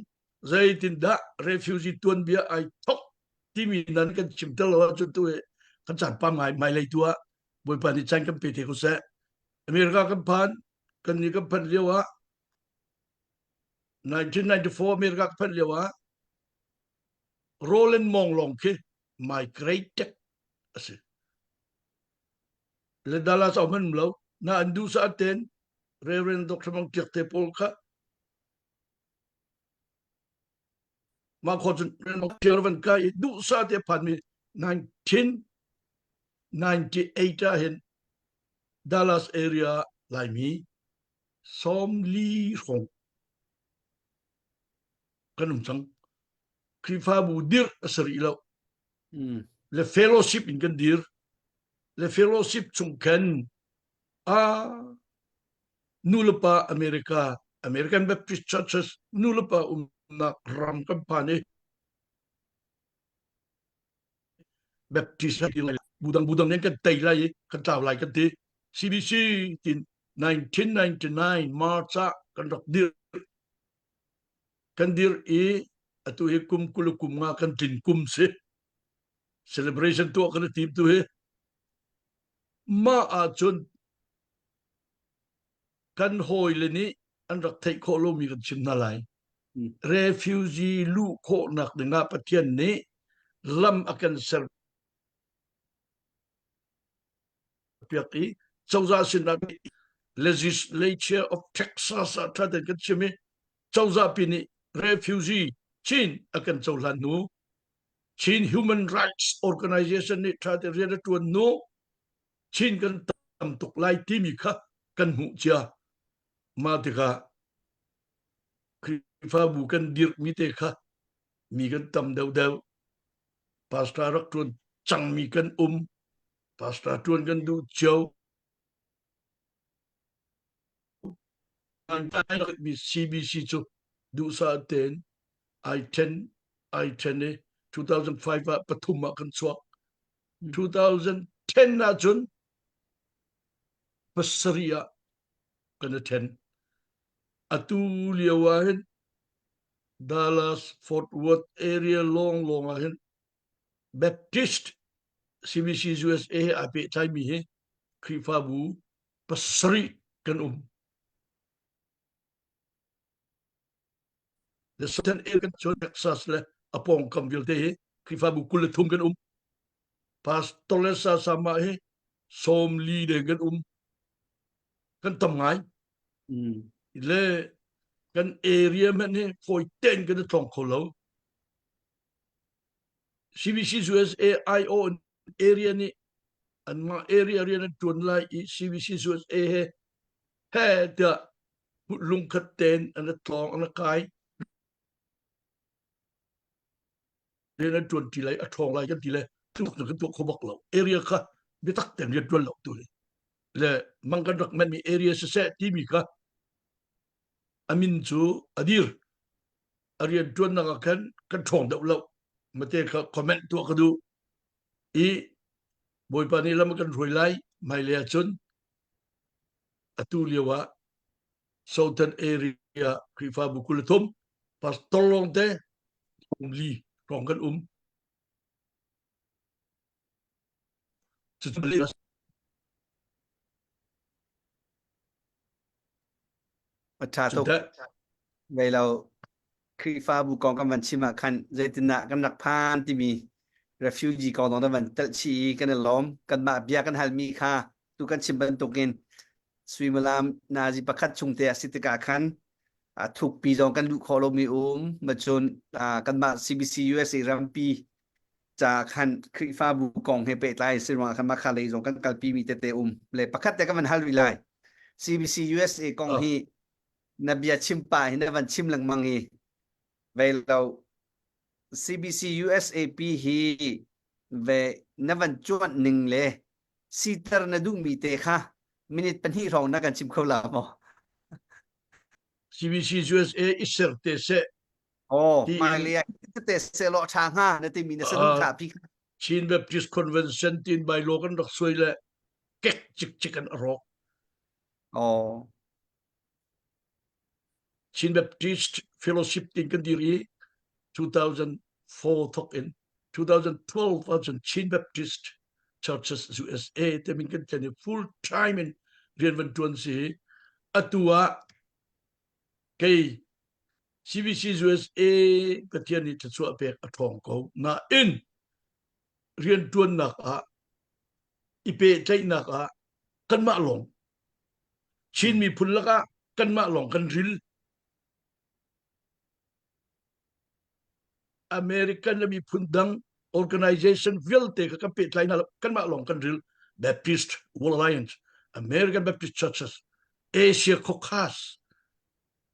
ใจตินดา refugee ตัวนเบียไอทอกที่มีนั้นกันชิมตลอดจนตัวกันจัดป้าไม่เลยตัวบริปานิจันกันเปเทคุเซอเมริกากันพันกันนี่กันพันเรียวะ1994 อเมริกากันพันเรียวะโรเลนมองลงคือ migrated สิและดาลาสเอามันเราน่าอันดูสะเตนRev.Dr. มังเกียรติพลค่ะมาคนมังเกียรติวันกันดูสะเตพันมี1998เห็น Dallas area หลายมีสมลีหง กันสังคริฟาบูดิร์สรีแล้ว mm le fellowship in kan dir le fellowship chung kan a nulpa American Baptist churches nulpa na ram kan pane Baptist budang yang kan tai lai kan taw lai kan ti CBC in 1999 March kan rak dir e atu he kum kulukum nga kan tin kum se celebration tu kan tim tu he ma a chun kan hoi le ni an rak thai kho lo mi kan chim na lai refugee lu kho nak de nga Pathian ni lam akan ser piaki chawza sin na legislature of Texas ta de kan chimi chawza pini refugee chin akan chawlan nu chin human rights organization ni ta de re tu no chin kan tam tuk lai timi kha kan hu chia ma te ka Khrihfabu kan dir mi te kha mi kan tam deu deu pastor rak tuan changmi kan pastor tuan kan du chau an tai rak mi CBC chu du sa ten I10 ne 2005 pathuma kan chwa 2010 na chun pasaria kan attend atu liawahin Dallas Fort Worth area long ahin Baptist CBCUSA ape time he Khrihfabu pasari kan the certain area kan chon Texas le apong kambil te he Khrihfabu kulathum kan pastor sa sama he sawm leader kan kan tamngai le kan area man he foi ten kan thong kholo CBCUSA IO area ni an ma area na tuan lai CBCUSA he da lung khat ten an thong an kai na tuan ti lai a thong lai kan ti le tu kan tu khobak lo area kha bitak ten ria tuan lo tu le mangkan rak man mi area se ti mi ka amin chu adir arian tuan na kan thong da lo mate ka comment tu ka du i boy pani lam kan roi lai mai le chun atu liwa southern area Khrihfabu kulathum pas tolong te li rong kan Pachato vậy là Khrihfabu con cái vấn chi mà khăn dây tin nạ cái nặc phan thì mi refugee con đó vấn tự chi cái này lom cái mà bia cái hal mi kha tu cái chim bên token suy mà làm na gì bắt chung te xịt cả khăn thuộc pi dòng cái lũ khó lo mi mà chôn cái mà CBCUSA rampi cha khăn Khrihfabu con hay bệ lại xin mà khăn mà khá lấy dòng cái kalpi mi te le bắt te cái vấn hal vi lại CBCUSA con hi na bia chim pa hi na van chim lang mangi vậy là CBCUSAP hi về na van chuan ning le sitar na dung mi te kha minute pan hi rong na kan chim khâu la mo CBCUSA iser te se mai le te se lo chang ha na te mi na sanung kha pi Chin Baptist Convention tin by logan rak soi le kek chik an ro Chin Baptist Fellowship tin kan diri 2004 thok in 2012 was Chin Baptist Churches USA te min kan ten full time in rian van tuan si atua kei CBCUSA Pathian ni chu apek athong ko na in rian tuan nak ipe chai nak kan ma long chinmi phun laka kan ma long kan ril American na mi phundang organization vilte ka kapit lai na kan ma long kan ril Baptist World Alliance American Baptist Churches Asia Caucasus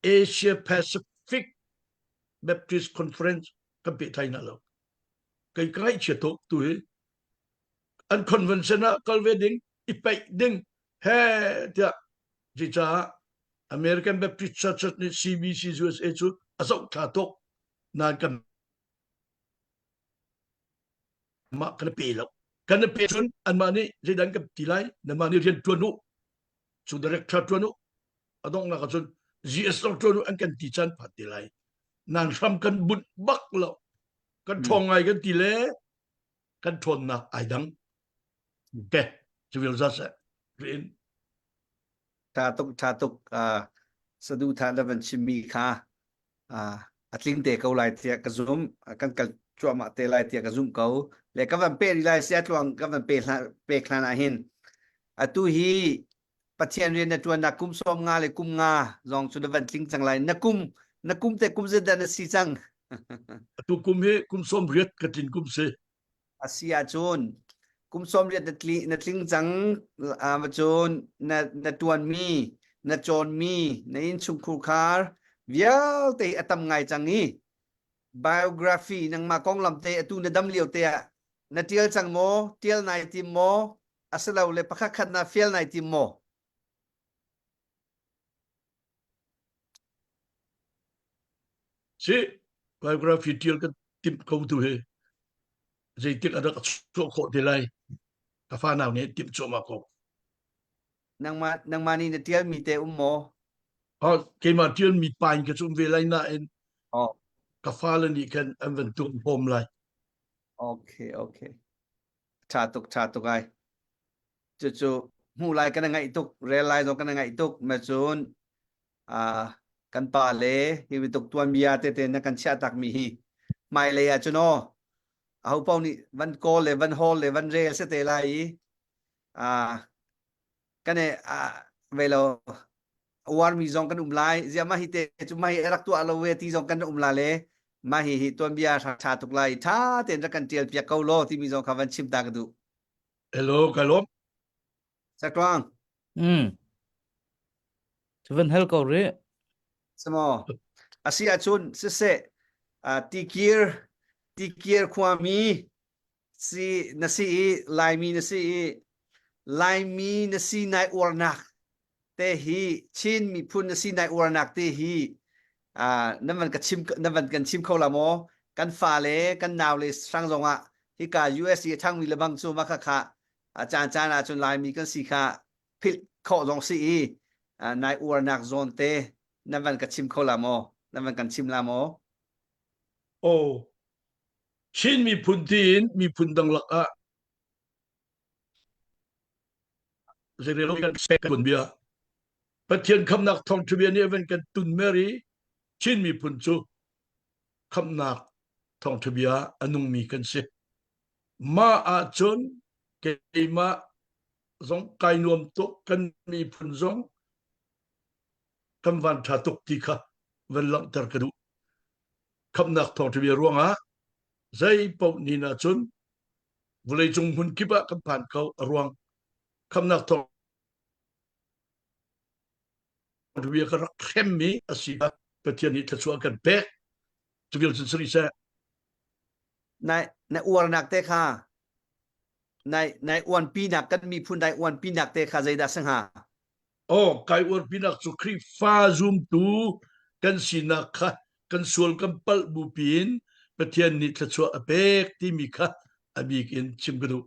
Asia Pacific Baptist Conference kan pe thai na lo kai che tok tu he an convention na kalveding ipai ding he tia ji cha American Baptist Church ni CBCUSA chu asok tha tok na kan ma kan pe lo kan pe chun an ma ni ji dan kan tilai na ma ni rian tuanu chu director tuanu adong na ka chun GS.Dr an kan ti chan phat tilai nan ram kan but bak lo kan thong ai kan ti le kan thon na ai dang ke chu vil za sa rin Cha tuk sadu tha lavan chimi kha atling te kau lai tia ka zoom kan kal chua ma te lai tia ka zoom kau le ka van pe ri lai sia tuang ka van pe khlan a hin atu hi Pathian rian na tuan na kum som nga le kum nga zong chu da van tling chang lai na kum te kum zeda na si chang tu kum he kum som riat ka tin kum se asia chun kum som riat na tling chang ma chun na tuan mi na chon mi na in chung khu khar vial te atam ngai chang ni biography nang ma kong lam te atu na dam liu te na tial chang mo tial nai tim mo asalaw le pakha khat na fiel nai tim mo se biography tial ka tim ko tu he zai tik ada ka cho kho de lai ka fa naw ne tim cho ma ko nang ma ni na tial mi te mo ha ke ma tial mi pain ka chum ve lai na en oh ka fa le ni kan an ven tu pom lai okay cha tuk ai chu mu lai kan ngai tuk realize do kan ngai tuk ma chun kan pa le hi tuk tuan bia te na kan cha tak mi hi mai le ya chu no au pau ni van call le van hall le van rail se te lai kan ne ve lo war mi zong kan lai zia ma hi te chu mai rak tu alo we ti zong kan la le ma hi tuan bia cha tuk lai tha te ra kan tiel pia kau lo ti mi zong kha van chim ta ka du hello kalom sa twang Chuvan hel ko re samo asia chun se tikir khwami si nasi laimi nasi nai ornak te hi chinmi phun nasi nai ornak te hi naman kan chim khola mo kan fa le kan naw le sang zonga hi ka USA thang mi labang chu ma kha chan na chun laimi kan si kha phil kho zong si nai ornak zon te naman ka chim khola mo naman kan chim la mo oh chin mi phun tin mi phun dang lak a zai re lo kan se kan bia Pathian kham nak thong thu bia ni ven kan tun mary chin mi phun chu kham nak thong thu bia anung mi kan se ma a chon ke ma zong kai nuam to kan mi phun zong kan van tha tuk ti kha ven lam tar ka du kham nak thong thu bia ruanga zai pau ni na chun vulei chung hun ki ba kan pan kau ruang kham nak thong thu bia ka khem mi asia Pathian ni tla kan pe tu vil sin sri sa nai ornak te kha nai wan pi nak kan mi phun dai wan pi nak te kha zai da sang ha oh kai ur pinak chu Khrihfabu tu kan sinak kha kan sual kan pal bu pin Pathian ni tla chu apek ti mi kha abik in chim gadu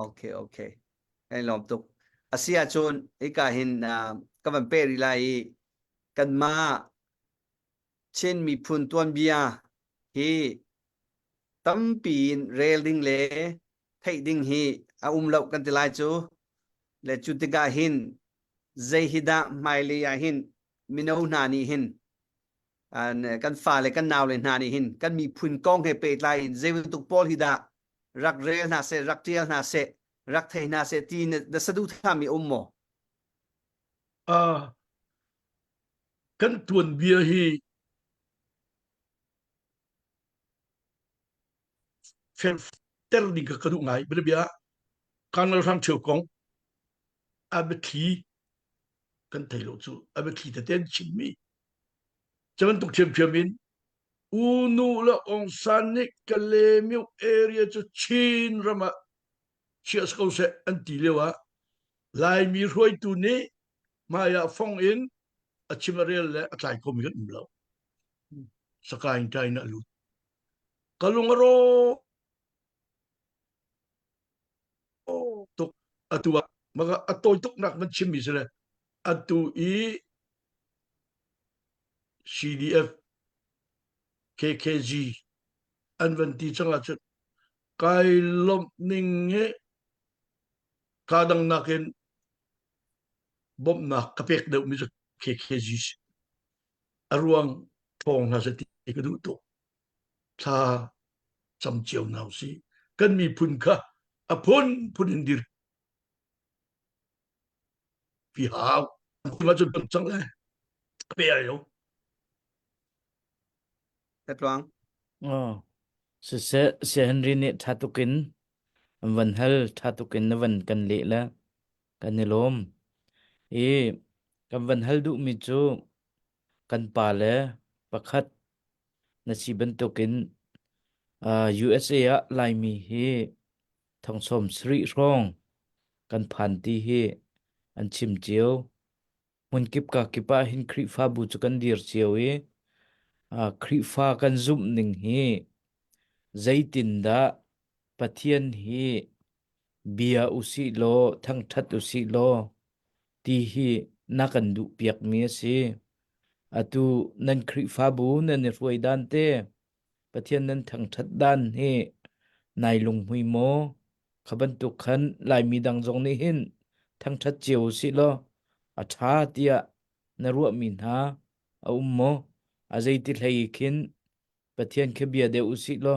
okay ai lom tuk asia chun ika hin ka van pe ri lai kan ma chen mi phun tuan bia hi tam pin rail ding le thai ding hi lo kan ti lai chu le chu ti ga hin zai hida mai le ya hin mino na ni hin kan fa le kan naw le na ni hin kan mi phun kong he pe lai zai tuk pol hida rak rail na se rak tiel na se rak thai na se ti na sadu tha mi mo kan tuan bia hi fel ter ni ka kadu ngai bia kan lo ram cheu kong abthi kan thai lo chu abthi te ten chinmi chaman tuk chem chemin unu la ong sanik kalemiu area chu chin rama chias ko se anti lewa lai mi roi tu ni maya phong in a chimarel le a tlai ko mi kan lo sakai tai na lu kalungaro tuk atua maga atoy tuk nak man chimmi sele atu i CDF KKG anvanti changa chut kai lom ning he kadang nakin bom na kapek de mi KKG aruang thong na se ti ka du to tha cham chiao nau si kan mi phun kha apun phun indir pi hao ma chut chang le pe yo Tết loang. Se Henry ne thatukin van hal thatukin na van kan le la kan nilom kan van hal du mi chu kan pa le pakhat na si ban tokin USA a lai mi hi thongsom sri rong kan phan ti hi an chim chiu mun kip ka kipa hin Khrihfabu chu kan dir chiu Khrihfa kan zum ning hi zaitin da Pathian hi bia usi lo Thangthat usi lo ti hi nakan du piak mi si atu nan Khrihfabu nan ruai dan te Pathian nan Thangthat dan hi nai lung hui mo khaban tu khan lai mi dang jong ni hin Thangthat chiu si lo a tha tia na ruwa min ha a mo a zaiti hlei khin Pathian khe bia de usi lo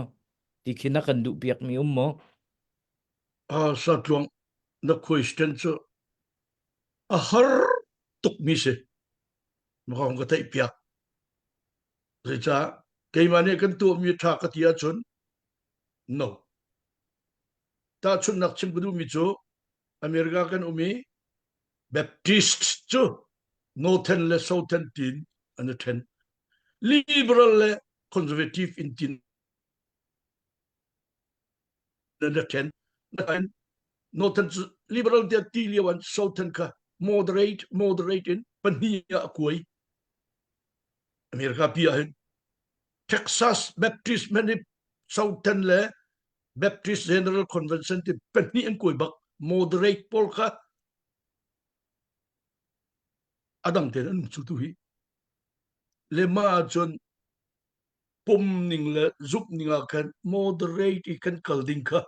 ti khina kan du piak mi mo sa tuang na question chu a har tuk mi se ma khong ka tai piak re cha ke mane kan tu mi tha ka tia chun no ta chun nak chim gudu mi chu America kan umi Baptist chu northern le southern tin and ten liberal le conservative in tin and ten northern liberal de tilian southern ka moderate in pania koi America pia hin Texas Baptist many southern le Baptist General Convention ti pania koi bak moderate polka adang ten chu tu hi le ma chon pum ning le zup ninga kan moderate I kan kalding ka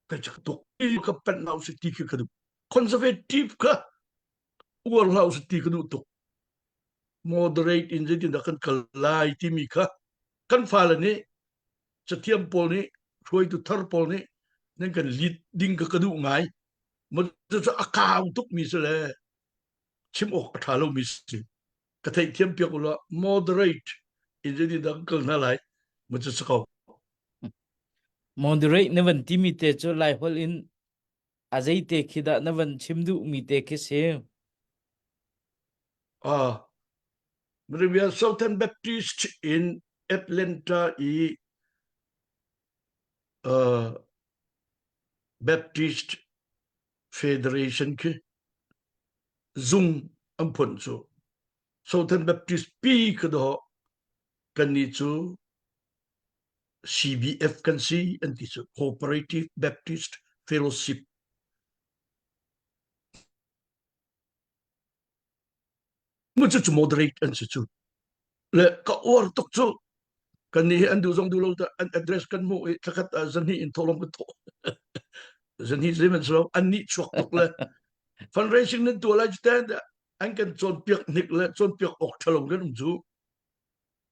ka chak tok ka pen now city ka du conservative ka war house city ka du tok moderate in the kan kalai timi ka kan fala ni chatiam pol ni roi tu thar pol ni nen kan lead ding ka du ngai mo cha akaw tok mi se le chim ok thalo mi si ka thai thiam pia ko moderate in the kan na lai mo cha ko moderate na van timi te cho lai hol in azai te khida na van chimdu mi te ke se we are Southern Baptist in Atlanta Baptist Federation ke Zoom ampun so Southern Baptist P ke do kan ni chu CBF kan si anti so Cooperative Baptist Fellowship mu chu moderate an chu le ka or tok chu kan ni an du zong du lo ta an address kan mo takat zan hi in tholom to zan hi zemen so an ni chok tok le fundraising nen tu la stand an kan chon piak nik le chon piak ok thalom kan chu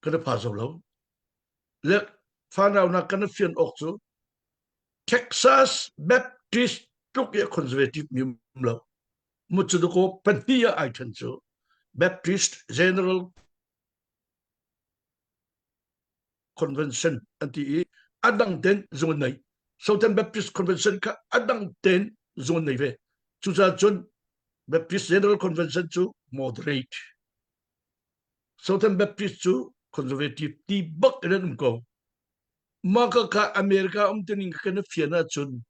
kan pa zo lo le fanau na kan fian ok chu Texas Baptist tuk ye conservative mim lo mu chu ko pania ai chan chu Baptist General Convention anti adang ten zone nei Southern Baptist Convention ka adang ten zone nei ve chu cha chun Baptist General Convention chu moderate Southern Baptist chu conservative ti bak ren ko maka ka America tening kana fiana chun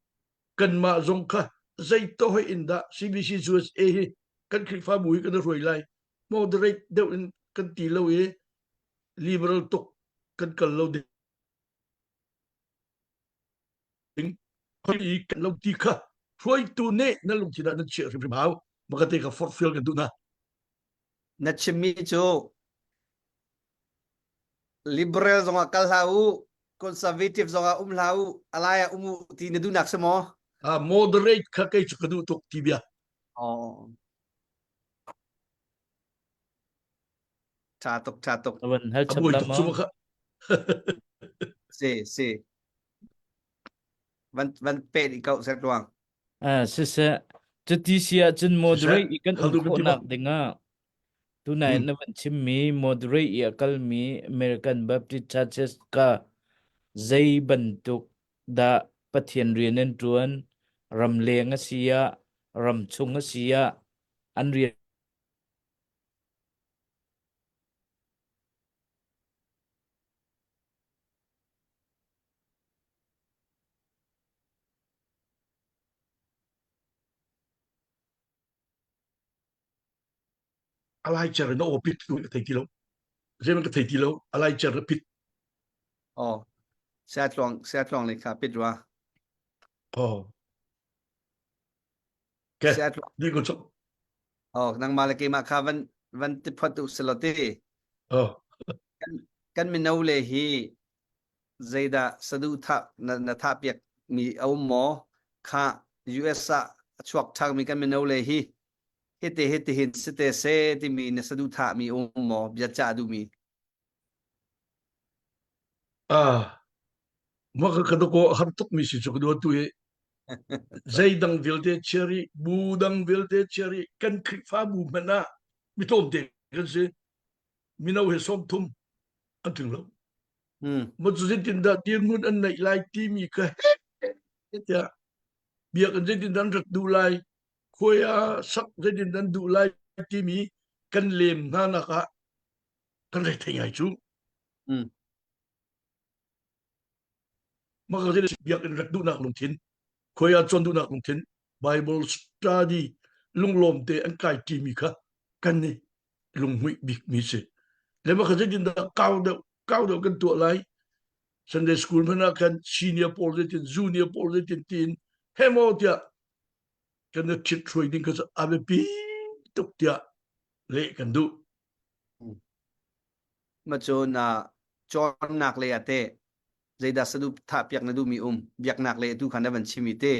kan ma zong kha zai to hoi inda CBCUSA hi kan Khrihfabu hi kan roi lai moderate deu in kan ti lo e liberal tok kan kal lo de hoi kan lo ti kha roi tu ne na lung ti da na che ri mau maka te ka fort field kan tu na na chinmi chu liberal zonga kalhau conservative zonga umlau alaya umu ti na du nak samo moderate kha kai chu kadu tok ti bia oh cha tok Awan hal chap Avoi tok lama. chuma kha se van pe di kau set luang Sisa Chatisia chun moderate ikan Haldu umko binti nak ba denga. Tunai na ban chimmi moderate ya kalmi American Baptist Churches ka zai bantuk da Pathian rianen tuan ram leng asia ram chung asia an rian alai char no opit tu thei ti lo zemen ka thei ti lo alai char pit oh set luang le kha pit wa oh ke set di ko chok oh nang malaki ma kha van ti phatu selote oh kan min no le hi zaida sadu tha na tha piak mi au mo kha US sa chuak thak mi kan min no le hi hete hin sete se ti mi na sadu tha mi au mo bia cha du mi maka ka ko har tok mi si chok do tu e zaidang vilte cherry budang vilte cherry kan Khrihfabu mana mi tom te kan se mi no he som thum anting lo mo zu tin da ti mun an nei lai ti mi ka ya bia kan tin dan rak du lai khoya sak tin dan du lai ti mi kan lem na na ka kan re thei ai chu maka zai biak in rak du nak lung tin khoya chon du nak lung tin Bible study lung lom te an kai ti mi ka kan ni lung hui bik mi se le maka zai din da kau da kan tu lai Sunday school mana kan senior pol zai tin junior pol zai tin hemo tia kan na chit throi ding ka abe pi tuk tia le kan du ma chu na chon nak le ate zaida sadu tha piak na du mi biak nak le tu khana van chimi te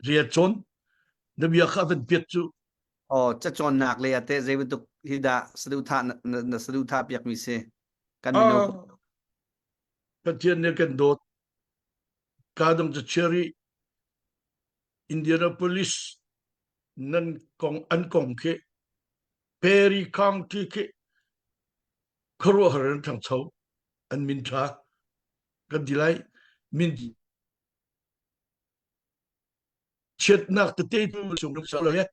ria chon na bia kha ven pet chu oh cha chon nak le ate zaibu tu hida sadu tha na sadu tha piak mi se kan mi no Pathian ne kan dot kadam cha cherry Indianapolis nan kong an kong ke Perry County ke kharo haran thang chau an min tha kan dilai min chet nak te tu chung sa lo ye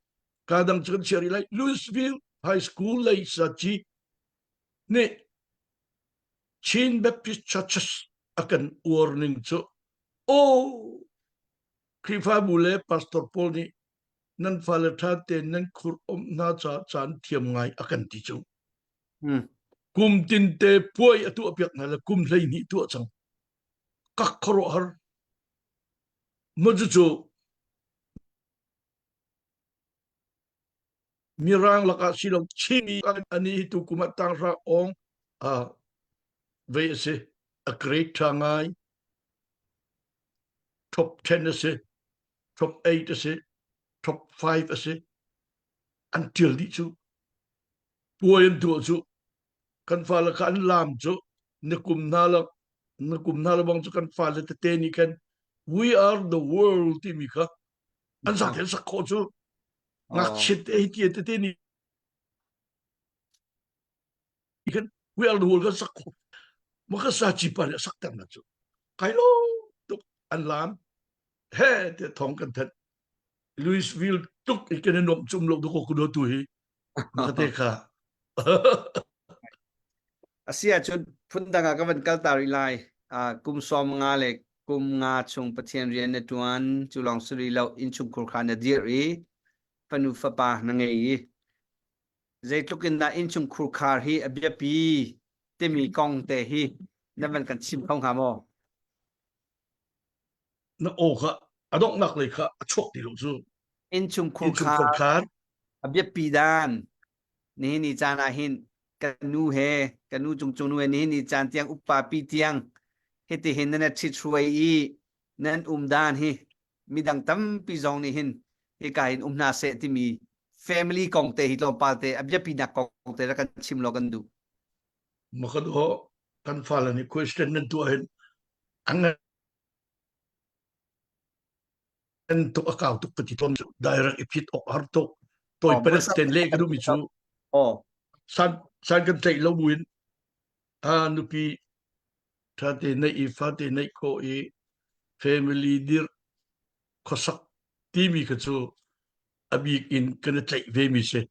kadam cha cherry lai Louisville High School lai sa chi ne Chin Baptist Churches akan warning chu oh Khrihfabu le Pastor Paul ni nan fale tha te nan khur na cha chan thiam ngai akan ti chu kum tin te puai atu apiak na la kum lei ni tu chang kak khoro har moju chu mirang laka silong chimi ani tu kuma tang ra ong a ve se a great tangai top 10 ase top 8 ase top 5 ase until di chu puai an tu chu kan fala kan lam chu nakum nala bang chu kan fala te ni kan we are the world timika an sa the sa ko chu ngak chit e ti te ni kan we are the world kan sa ko maka sa chi pa sak tam na chu kai lo tuk an lam he te thong kan that Louisville tuk ikan nom chum lo do ko do tu hi makate ka Asia chun phundanga ka van kal tari lai kum som nga le kum nga chung pathian rian na tuan chulong suri lo in chung khur khan na diri panu fa pa na ngei zai tlukin da in chung khur khar hi abia pi timi kong te hi na van kan chim khong ha mo na o ka adok nak le ka chok ti lo chu in chung khur in chung khar khor khan abia pi dan ni ni chana hin kanu he kanu chung chung nu ni ni chan tiang upa pi tiang heti hin na chi thrui i nan dan hi midang tam pi zong ni hin hi ka hin na se ti mi family kong te hi lo pa te abya pi na kong te ra kan chim lo kan du makado kan fala ni question nan tu hen angan to akaw to pati tom direct ipit ok harto toy penet ten le gadu mi chu oh san kan tai lo win nupi tha te nei I fa te nei ko I family dir khosak timi ka chu abi in kan tai ve mi se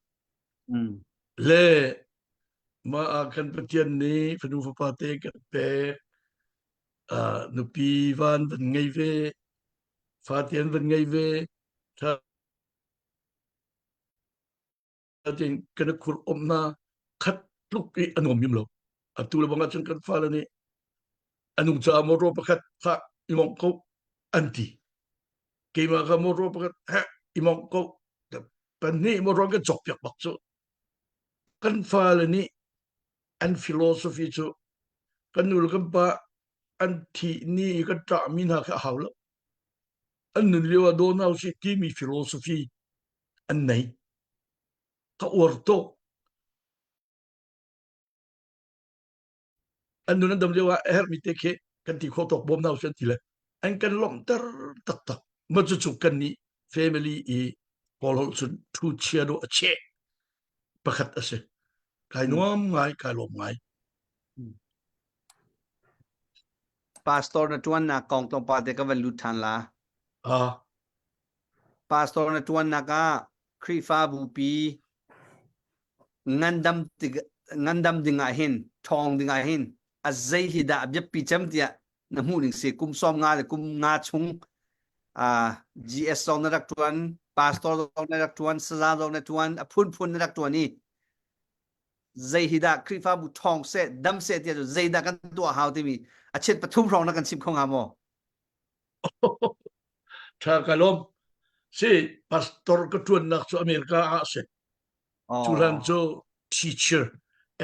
le ma kan pathian ni fanu fa pa te kan pe nupi van ngei ve Pathian van ngei ve tha tin kan khur omna khat luk I anom yum lo atu le banga chun kan fala ni anung cha mo ro pakhat kha imong ko anti ke ma ka mo ro pakhat ha imong ko pan ni mo ro ka chok yak bak chu kan fala ni an philosophy chu kan nul kan pa anti ni ka ta min ha kha hawlo an nun lewa do na si timi philosophy an nei ka orto an nun dam lewa her mi te ke kan ti kho tok bom na sen ti le an kan lom tar tak tak ma chu chu kan ni family I polol sun thu chia do a che pakhat ase kai nuam ngai kai lom ngai pastor na tuan na kong tong pa te ka van lu than la pastor na tuan na ka Khrihfabu pi ngandam dinga hin thong dinga hin azai hi da abya pi cham tia na mu ning se kum som nga le kum nga chung GS song na rak tuan pastor song na rak tuan saza song na tuan phun na rak tuan ni zai hi da Khrihfabu thong se dam se tia zai da kan to how ti mi a chet pathum rong na kan sim khong ha mo tha kalom si pastor ka tuan nak so Amerika ase chulan cho teacher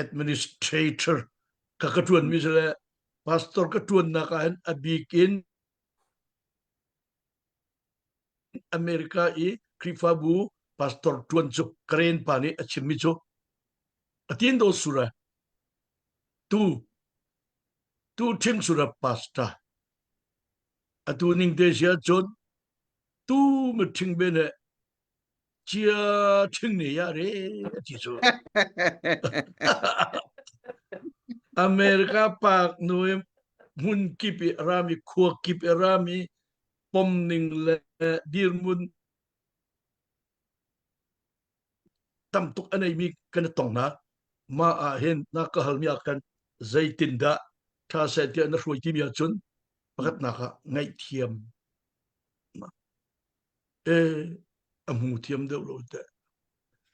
administrator ka tuan mi sele pastor ka tuan na ka an abikin Amerika I Khrihfabu pastor tuan cho kren pani a chinmi cho atin do sura tu ting sura pasta atu ning de sia chon tu ma ting bene chia ting ne ya re chi so Amerika pak nuim mun kipi rami khua kipi rami pom ning le dir mun tam tuk anai mi kan tong na ma a hen na ka hal mi akan zaitin da tha se ti na roi ti mi chun pakat na ka ngai thiam amu thiam de lo te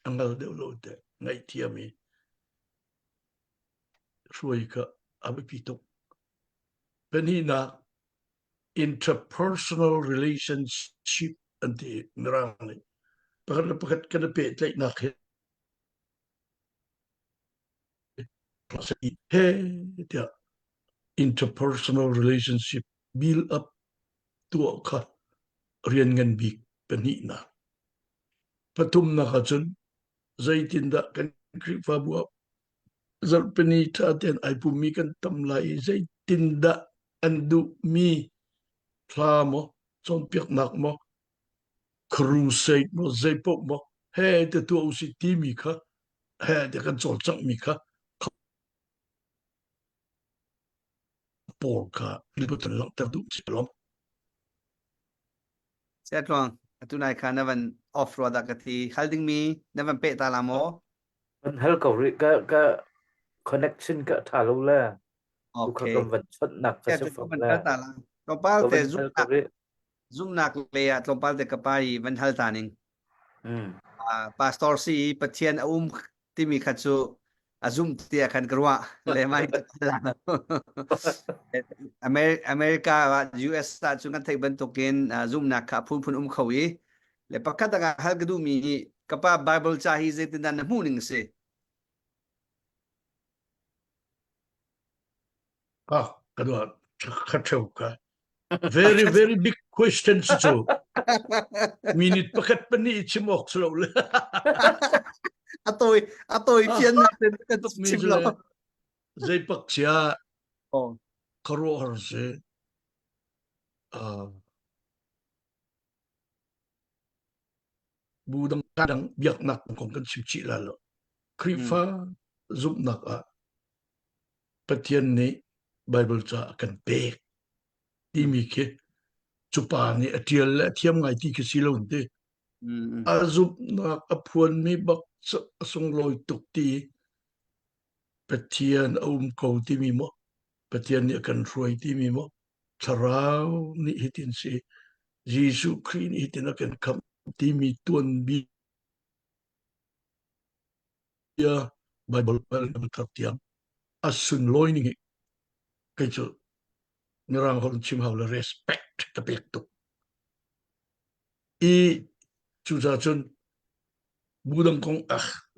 angal de lo te ngai thiam mi roi ka abi pitok penina interpersonal relationship anti ngrang pakat kan pe tlai na khe dia interpersonal relationship build up to ka rian ngan bi penina patum na ka chun zaitin da kan Khrihfabu zarpeni tha ten ai pu mi kan tam lai zaitin da andu mi thlamo chon piak nak mo crusade mo zaipok mo he te tu usi ti mi kha he te kan chol chang mi kha por kha libutan lang ta du chilom se tlong atu nai kha na van off road ka ti holding me na van pe ta la mo มันฮัลก็ก็ connection ก็ทารุละ tu kha Okay. kam van chot nak ka Ya se tu fam kan la hal tala. Lompal ko te van hal ko ri zoom nak le at lompal te kapai van hal taning. Pastor si Pathian timi khatsu azum tia kan kerwa le mai la. America US ta chungan thai ban token zoom nak kha phun khawi le pakhat ga hal gadu mi kapa Bible cha hi je tin dan mu ning se. Kadwa khateu ka very very big question chu minute pakat pani chimok slow le Atoi phiền nak te mi chim le lo. zai pak sia Oh. karo har se budang kadang biak nak kong kan chim chi la lo Khrihfa zup nak a Pathian ni Bible cha kan pe timi ke chupa ni atial la thiam ngai ti ke silon te azup nak aphuan mi bak song loi tuk ti Pathian ko timi mo Pathian ni kan roi timi mo tharau ni hitin si Jesuh Khrih ni hitin akan kam timi tuan bi ya Bible tiang asun loi ni kai chu ngerang hol chim haula respect tapek tu i chu za chun budang kong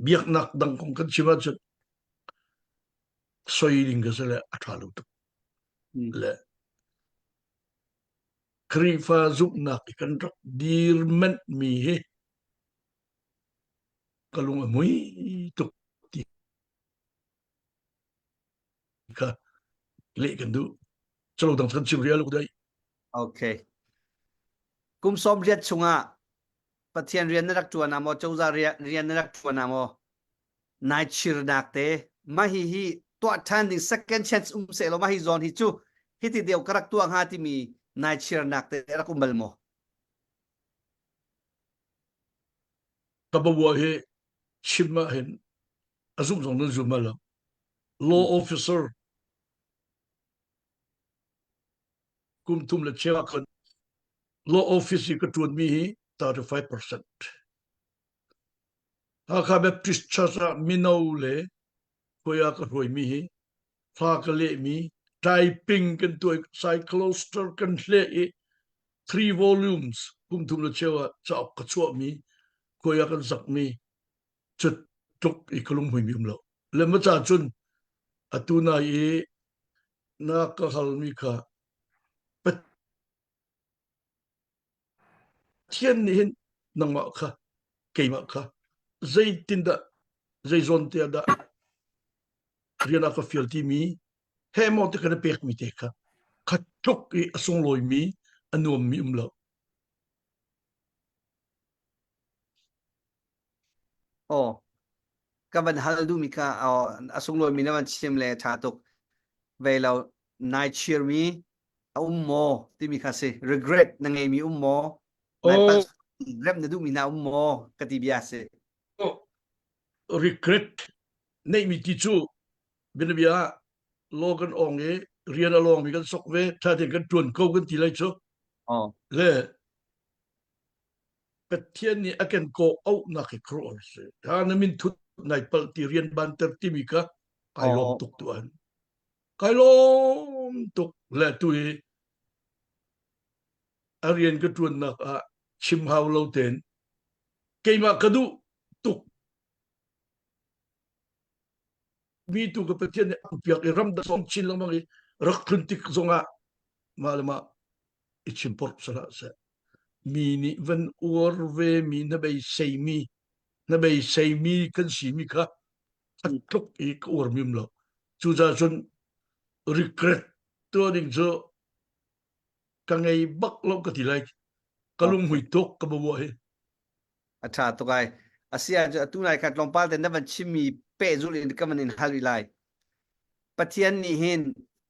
biak nak dang kong kan chima chun soi ding ga sele athalu tu le Khrihfa zup nak kan rak dir men mi he kalung mui tu ti ka le kan du chalo dang kan chim ria lu dai Okay. Kum som riat chunga Pathian rian nak tuan amo chauza rian nak tuan amo night shir nak te mahi hi to attending second chance se lo mahi zone hi chu hiti deu karak tuang ha ti mi night shir nak te rakumbal mo. ka ba wa he chima hen azum zong nu zuma la law officer kum tum le chewa kan law office ka tuan mi hi 35%. Haka Baptist Church minole koya ka roi mi hi ka le mi typing kan tu cycloster kan le 3 volumes kum tum le chewa cha ka chu mi koya kan zak mi chut tuk I kalung hui mi umlo le ma cha chun atuna I na ka hal mi ka Pathian ni hin nang ma kha ke ma kha zai tinda zai zon te da riana ka fiel ti mi he mo te kana pek mi te ka khatok I asong loi mi anuam mi umlo Oh ka ban hal du mi ka asung lo mi na ban chim le tha tok ve lo night shir mi mo ti mi kha se regret na ngei mi mo nai pa rem na du mi na mo ka ti bia se regret nei mi ti chu bin bia logan ong e rian along mi kan sok ve tha de kan tuan ko kan ti lai chu le Pathian ni akan ko au na ke kro se ta na min thut nai pal ti rian ban ter ti mi ka kai lom tuk tuan kai lom tuk le tu e arian ka tuan na chim hau lo ten ke ma kadu tuk mi tu ka Pathian ni piak e ram da song chin lang mangi rak khun tik zonga malama ichim por sala se mi ni van ur ve mi na bei sei mi kan si mi ka tuk I ka ur mi mlo chu za chun regret to ding zo ka ngei bak lo ka ti lai kalung hui tok ka bo he acha to kai asia tu nai khat long pal te na ban chim mi pe zul in ka man in hal lai Pathian ni hin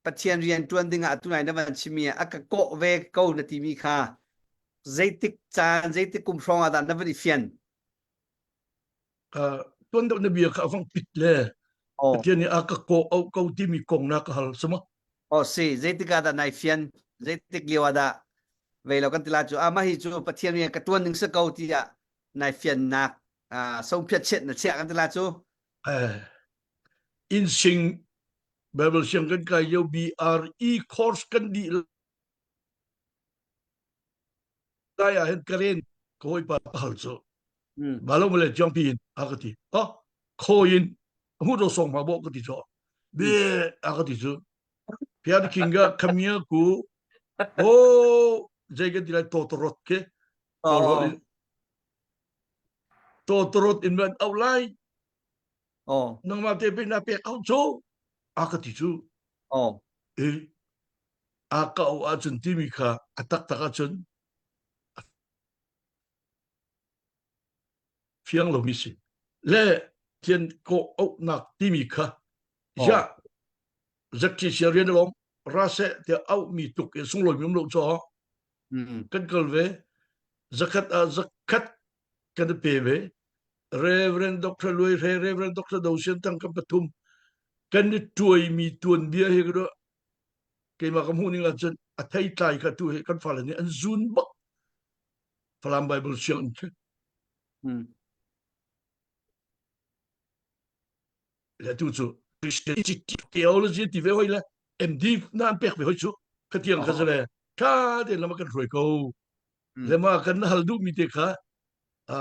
Pathian rian tuan dinga tu nai na ban chim mi aka ko ve ko na ti mi kha zaitik chan zaitik kum hrong ada na ban fian tuan dok na biya ka avang pitle Oh, Pathian ni aka ko au kau timi kong na ka hal sama oh, si, zaitika da nai fian, zaitik liwa da, vậy là con tila chú, mà hi chú, Pathian ni cái tuần những sự cầu thì nai fian nak, sông phiệt chết là chết con tila chú. in sing Bible siyang kan kayo BRE course kan di laya hen karen koi pa hal so Malo mo le jump in akati coin hu do song ma bo ka ti so be akati so pian kinga kamia ku o jega dilai totorot ke Oh, totorot in ban outline oh, nang ma te pe na pe au so akati so oh, e aka o ajun timika atak takachun fiang lo misi le tian ko au nak timika ja zakki serian long rase te au mi tuk e sung lo mi lo cho kan kalve zakat kan peve Rev.Dr. Lui Rev.Dr. Dausian tang kan patum kan tuai mi tuan dia he do ke ma kam huni ngajan atai tai ka tu he kan fala ni an zun bak Falam Bible siang la tu chu Christianity theology ti ve hoila MD nan pek ve hochu ka tiang ka zale ka de lama kan roi ko lama kan hal du mi te kha a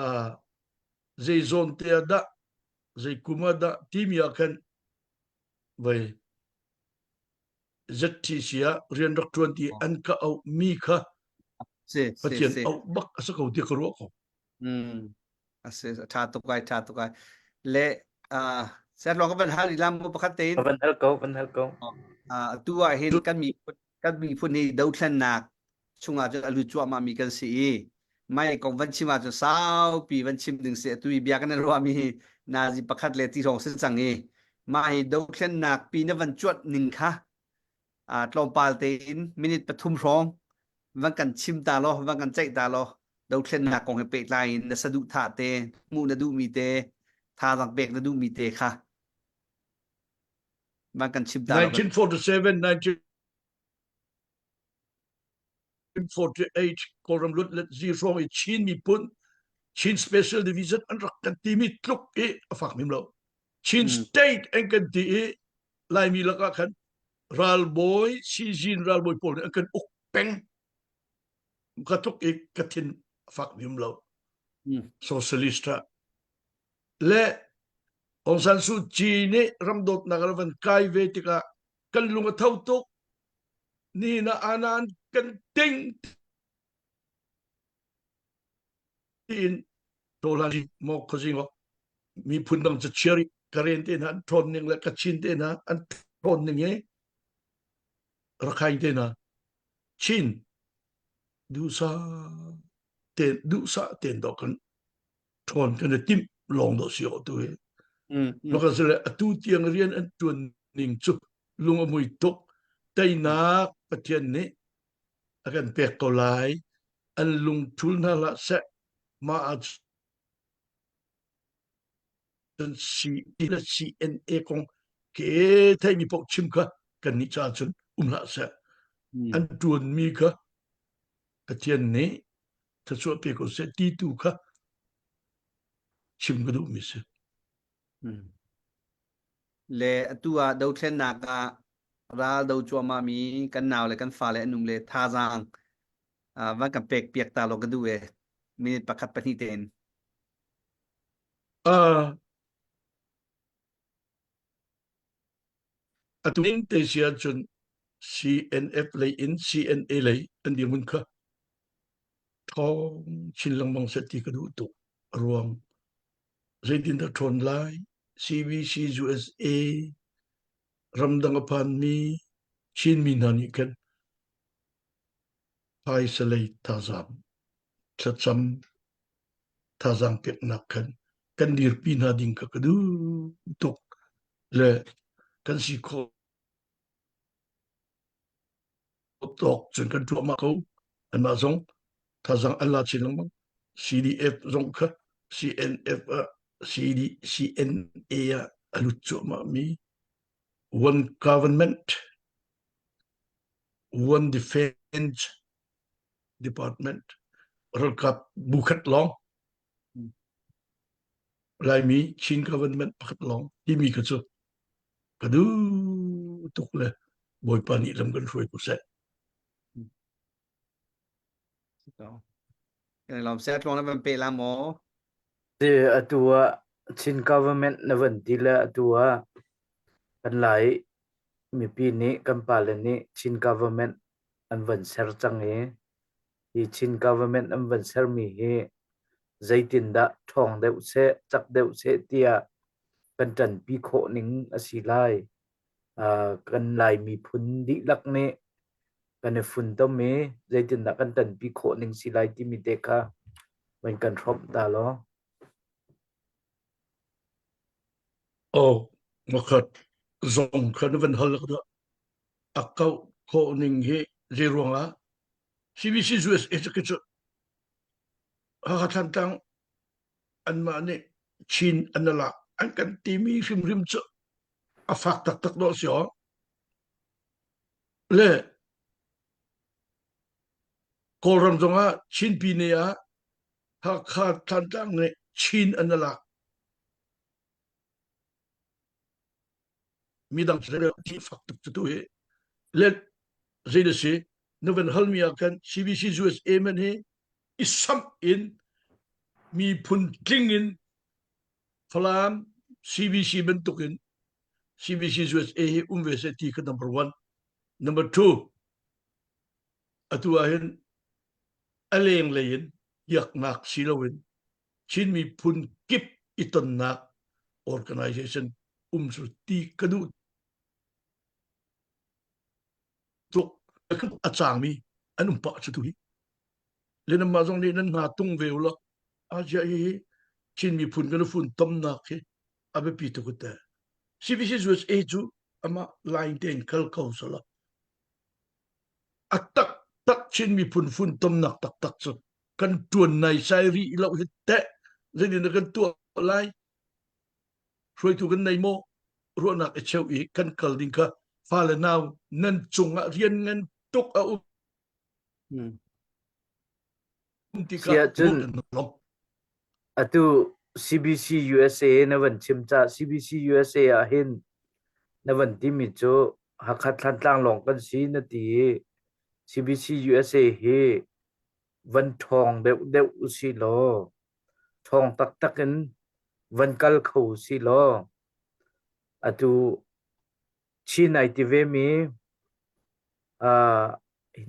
zai zon te da zai kuma da timia kan vai zattisia rian dok 20 an ka au mi kha si, Pathian si, au bak asa ko ti ko ko asi, cha tu kai, le, sẽ lo cái vấn hai làm một bậc tên, Van Helko. tua hin kan mi phun ni đâu thân nạc, chung à cho alu chua mà mi kan si, mai còn vẫn chim à cho sao, pi vẫn chim đừng sẽ tui bia cái này mi, na gì bậc le ti rong sinh sang e, mai đâu thân nạc pi nó vẫn chuột Ning kha, tlom pal tên minute pathum rong, vẫn cần chim ta lo, vẫn cần chạy ta lo. Đâu thân nạc còn cái bệ lại nó sẽ đủ thả tê, mu nó đủ mi tê, thả rằng bệ nó đủ mi tê kha. Vẫn cần chim ta lo. 1947 1948 koram lut let zero e chinmi pun Chin Special Division an rak kan timi tluk e afak mim lo Chin State en kan ti e lai mi la ka kan ral boy si jin ral boy pol an kan uk peng ka tuk e katin afak mim lo socialista le on san su chi ne ramdot nagalavan kai ve tika kan lunga thau tuk ni na anan kan ting in tolani mo khozingo mi phundang cha cheri karen te na thon ning la kachin te na an thon ning e rakhai te na chin du sa ten do kan thon kan tim long do sio tu e lo ka sele atu tiang rian an tuan ning chu lunga mui tok tai na Pathian ne akan pek ko lai an lung thul na la se ma CNA kong ke thay mi pok chim ka kan ni cha chun la sa an tuan mi ka Pathian ne ta chu pe ko se ti tu ka chim ka du mi se Le tua đâu thân nạc ra đâu chua mà mi kan nào le kan pha le nung le tha giang, vẫn cần pek piek ta lo cái đuôi, minute bậc bắt ni tên. atuin te sia chun CNF lay in CNA lay an di mun ka thong chin lang mang se ti ka du tu ruang zaitin da thon lai CBCUSA ramdang apan mi chinmi nani kan pai salai tazam chacham tazang pek nakan kan dir pina ding ka du tuk le kan si ko tok chun kan tu ma ko an ma zong tazang Allah chilang mang CDF zong ka CNF CNA alucho mi one government, one defense department, ralkap bukat long, lai mi chin government pakat long, timi kaso, kadu tukle boy pani lam kan foi kuset. Cái làm xét luôn nó vẫn bị làm mỏ. thì atua chin government na van tila atua kan lai mi pi ni kan palen ni chin government an van ser chang e hi chin government an van ser mi he zaitin da thong deuh se chak deuh se tia kan tan pi kho ning asilai kan lai mi phun di lak ne kan e fun to me zaitin da kan tan pi kho ning silai ti mi te kha when kan thop ta lo Oh, makat zong kan van hal kada akau ko ning he jeruanga CBCUSA education hakatantang an ma ne chin anala an kan timi rim rim cho afak tak tak do sio le kolram zonga chin pinia hakatantang ne chin anala midang sere ti fak tak tu he le zede se noven halmia kan CBCUSA amen he isam in mi pun tlingin Falam CBC bentukin CBCUSA he university ka number 1 number 2 atuahin aleng leyin yak nak silawin chinmi pun kip iton nak organization ti kadu tuk achangmi anum pa chutuhi lena mazong le nan nga tung veula aja hi chinmi pun kana fun tom nak he abe pi to kuta CBCUSA chu ama line ten kal kausala atak tak chinmi pun tom nak tak tak so kan tuan nai sai ri lo hit te jadi na kan tu lai roi tu kan nai mo ro nak e cheu i kan kal ding ka fa le naw nan chung a rian ngan tuk a ti ka sia chun mut no atu CBCUSA na van chimcha CBCUSA a hin na van ti mi chu hakhat thlan tlang long kan si na ti CBCUSA he van thong deuh si lo thong tak takin van kal khâu si lo atu chinai ti ve mi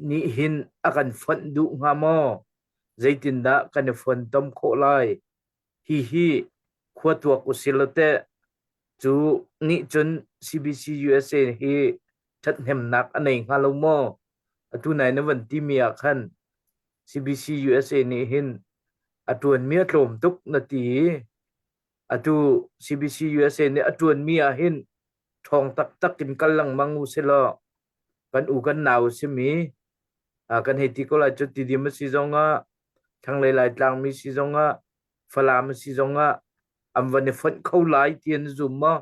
ni hin akan fon du nga mo zaitin da kan fon tom kho lai hi khwa tua ku silote chu ni chun CBCUSA hi that hem nak anei nga lo mo atu nai na van ti mi a khan CBCUSA ni hin atuan mi tlom tuk na ti atu CBCUSA ni atuan mi a hin thong tak takin kalang mangu selo kan u kan naw si mi kan heti ko la chu ti di ma si zonga thang lai lai tlang mi si zonga Falam si zonga am van ne phot khâu lai tien zum ma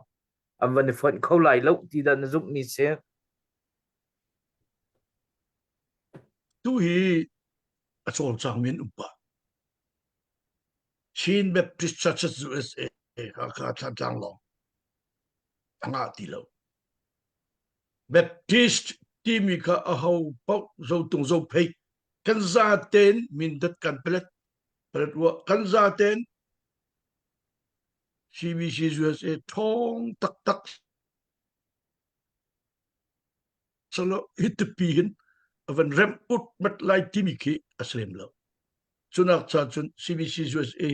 am van ne phot khâu lai lo ti dan zum mi se tu hi a chol chang min umpa chin Baptist churches USA ka ka tlang long anga ti lo Baptist timi ka a hau pau zo tung zo pei kan za ten min dat kan pelet wa kan za ten CBCUSA thong tak tak solo hit pihin avan rem ut mat lai timi ki aslem lo chunak cha chun CBCUSA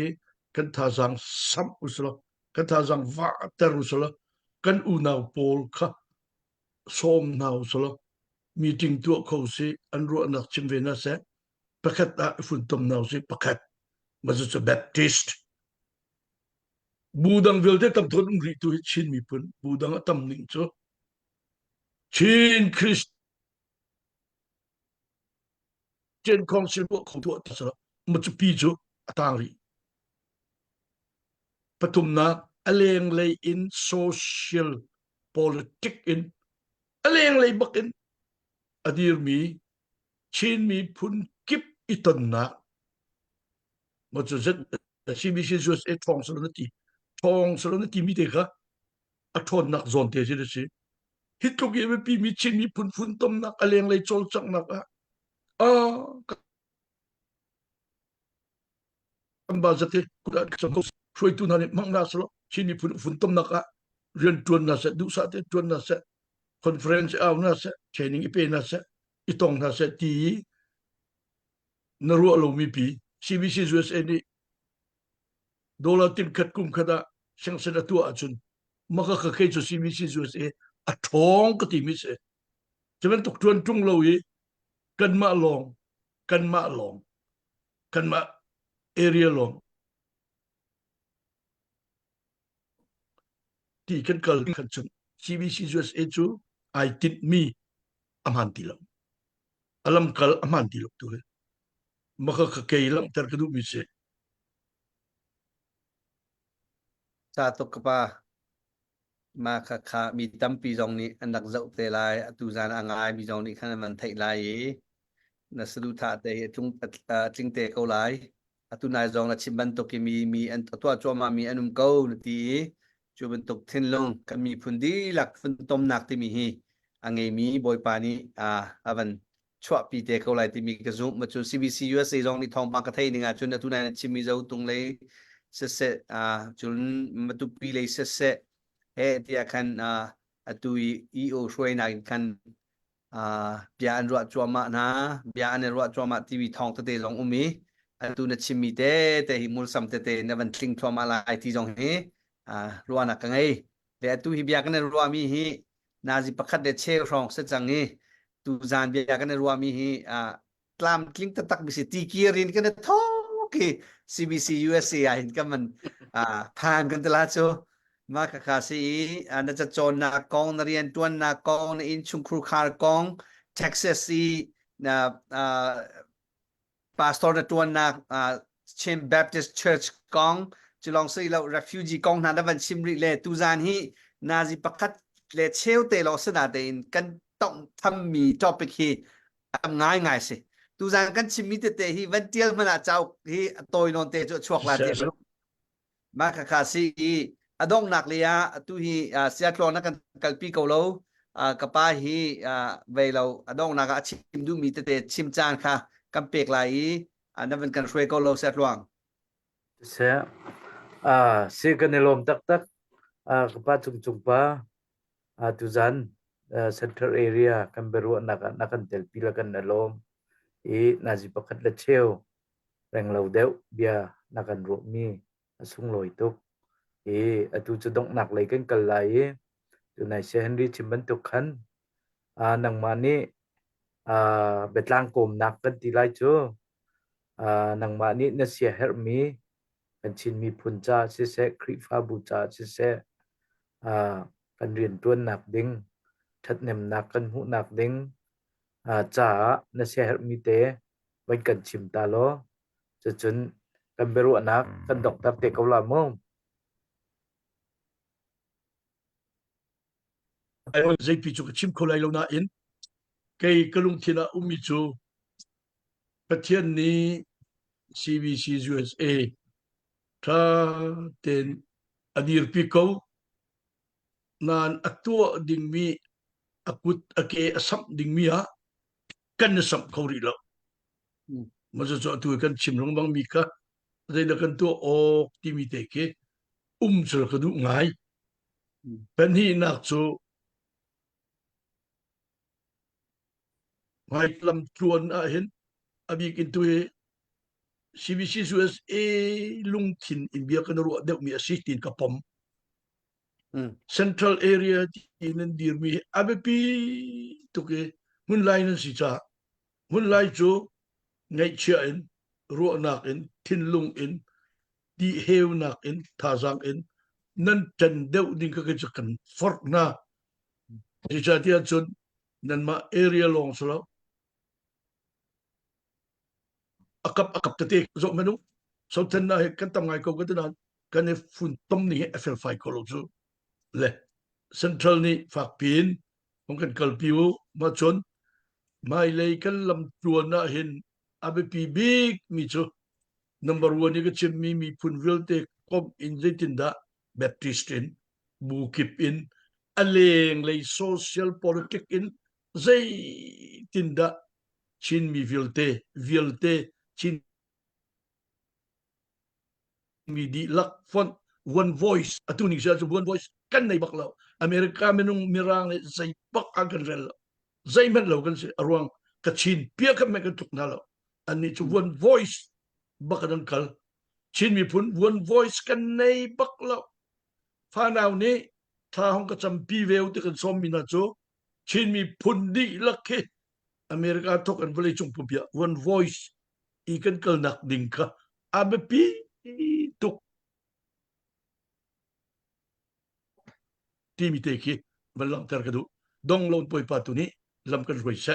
kan tha jang sam uslo kan tha jang va ter uslo kan u naw pol kha som naw uslo meeting tu ko si an ro nak chim ve na se pakat da fun tom naw si pakat mazu Baptist budang velte tam thon ri tu chin mi pun budang tam ning cho chin Christian council bo ko tu ta sa mu chu pi chu atang ri ปฐุมนักอเลงเลยอิน social politics in อเลงเลยบักอินอดีรมีชินมีพุนกิบอิตันนักมาจุดเด็ดCBCUSAทองสลนตีมีเด็กอะอัทนนักโซนเตจิเดสิฮิตลูกเอเวปีมีชินมีพุนต้มนักอเลงเลยโจลจักนักอะกันบาจัตเตกุดาจังกุช่วยตุนันมังนาสโลชินมีพุนต้มนักอะเรียนจวนนาเสดูสัตจวนนาเสคอนเฟอเรนซ์เอานาเสเทรนนิ่งอีเปนาเสอีตองนาเสตีนรัวลงมีปีCBCUSAนี่dollar tin khat kum khada sang sen atu achun maka kha khai chu CBCUSA a thong ka ti mi se chemen tok tuan tung lo yi kan ma area long ti kan kal khan chun CBCUSA chu ai tit mi aman ti lam alam kal aman ti lok tu he maka kha kai lam tar ka du mi se satu kepa maka mi tampi zong ni anak zau te lai atuzan angai mi zong ni kan man thai lai na selu tha te chung te ko lai atunai zong na chimban to ki mi an to choma mi anum ko na ti chu ban tok thin long kan mi phundi lak phun tom nak ti mi hi angai mi boy pa ni avan chwa pi te ko lai ti mi ka zum ma chu CBCUSA zong ni thong pa ka thai ni nga chun atunai na chimi zau tung lai se chun matu pi lai se he ti akan atui EO shwai na kan bia an ruat choma na bia an ruat choma TV thong te long umi atu na chimi te hi mul sam te na van tling choma lai ti jong he ruana ka ngei le atu hi bia kan ruami hi nazi pakhat de che rong se chang hi tu zan bia kan ruami hi tlam tling ta tak bisi ti kirin kan tho ki CBCUSA hin kan man phan kan tla cho maka kasi na cha chon na kong na rian tuan na kong na in chung kru khar kong Texas na pastor na tuan na Chim Baptist Church kong chulong sei lo refugee kong na van simri le tu zan hi nazi pakhat le cheu te lo sa na te in kan tong tham mi topic hi ngai se tu zan kan chimi te hi van tiel mana chau hi toy non te chuak la te maka kasi adong nak lia tu hi siatlon na kan kalpi ko lo kapa hi velo adong na ka chim du mi te chim chan kha kam pek lai na van kan shwe ko lo siatlong se si kan lom tak kapa chung pa tuzan central area kan beru na kan tel pila kan lom nazi pakhat la cheu reng lo deu bia na kan ro mi asung loi tuk atu chudong nak lai kan kal lai tu nai se henry chimban tuk khan nang mani betlang kom nak kan ti lai chu nang mani na sia her mi kan chinmi phun cha se Khrihfabu cha se kan rian tuan nak ding that nem nak kan hu nak ding cha na sia her mi te ban kan chim ta lo chun kan beru anak kan Dr. te ko la mo ai on zai pi chu chim kholai lo na in kai kalung thina umi chu Pathian ni CBCUSA tha ten adir pi ko nan atua ding mi akut ake asam ding mi ha kan sam khori lo ma zo tu kan chim long bang mi ka zai da kan tu ok timi te ke chul ka du ngai pen hi nak chu ngai lam tuan a hin abi kin tu CBCUSA lung thin in bia kan ru de mi assistin ka pom central area in dir mi abepi to ke mun lai na si cha mun lai chu ngai chia in ru nak in thin lung in di heu nak in thazang in nan chan deu ding ka ke kan fork na si cha tia chun nan ma area long slo akap te zo menu so ten na kan tam ngai ko ka tan กันในฝุ่นต้มนี่เอฟเฟลไฟโคโลจูเลยเซ็นทรัลนี่ฝากปีนผมกันกัลปิวมาชนไม่เลยกันลำตัวน่าเห็นอาเบปีบิ๊กมีจู number one นี่ก็chinmiมีพุ่นวิลเตคอมอินเจตินดาแบปติสต์อินบูคิปอินอเลงเลยโซเชียลพอลิติกอินใจตินดาchinmi vilte chinมีดีลักฟอนone voice อตุนิกเสียจะ one voice กันในบักเราอเมริกาเมนุงมิรางเนี่ยใจปักกันเรลใจมันเรากันเสียรวงกระชินเปียกมันกันทุกนั่นเราอันนี้จะ one voice บักกันกัลชินมีพุ่น one voice กันในบักเราฟ้านาวนี้ถ้าห้องกระจำปีเวลที่กันซอมมินาโจชินมีพุ่นดีลักเคอเมริกาทกันเวลาจงปุ่มเปีย one voice อีกันกัลนักดิ่งค่ะอาเบปีตุกที่มีเตะคีมันลังเตอร์กระดูดองลงปอยปาตุนี้ลำกันรวยแซ่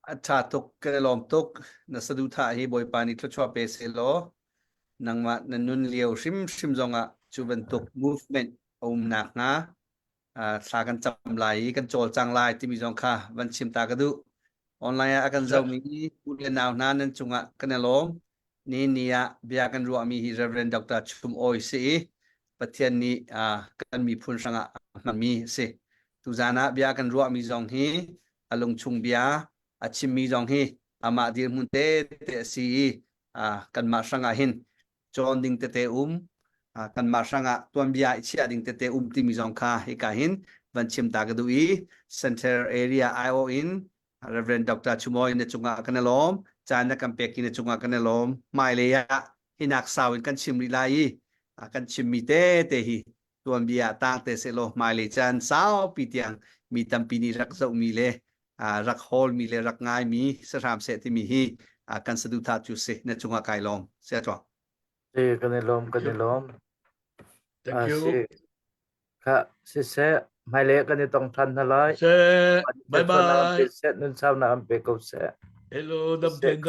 อาชาตุกกระลอมตุกนัสดุท่าให้บอยปานิทชวเปเซโลนังมานันนุนเลียวชิมจงอ่ะจูเป็นตุก movement หนักนะสากันจำไหลกันโจลจังไลที่มีจงค่ะวันชิมตากระดูออนไลน์อากันเจ้ามีผู้เรียนนาวนานนั้นจงอ่ะกันลอมนี่เนี่ยเบียกันรัวมีRev.Dr. ChumโอยสิPathian ni kan mi phun sanga mi se tu zana bia kan ro mi jong hi along chung bia a chimi jong hi ama dir mun te si kan ma sanga hin chon ding te kan ma sanga tuan bia chia ding te ti mi jong kha hi ka hin van chim ta ga du i center area io in Rev.Dr. Chumoy ne chunga kan lom chan na kan pe ki ne chunga kan lom mai le ya hinak sawin kan chim ri lai akan chinmi te hi tuan bia tang te se lo mai le chan sao pi tiang mi tampi ni rak zomi le rak hol mi le rak ngai mi sa ram se ti mi hi akan sadu tha chu se na chunga kai lom se twa kan ni lom thank you ค่ะเสไม่เล็กกันนี่ต้องทันทลาย แซ่บายบาย เสร็จนั่นเช้าน้ำไปก็เสร็จ hello ดับเดน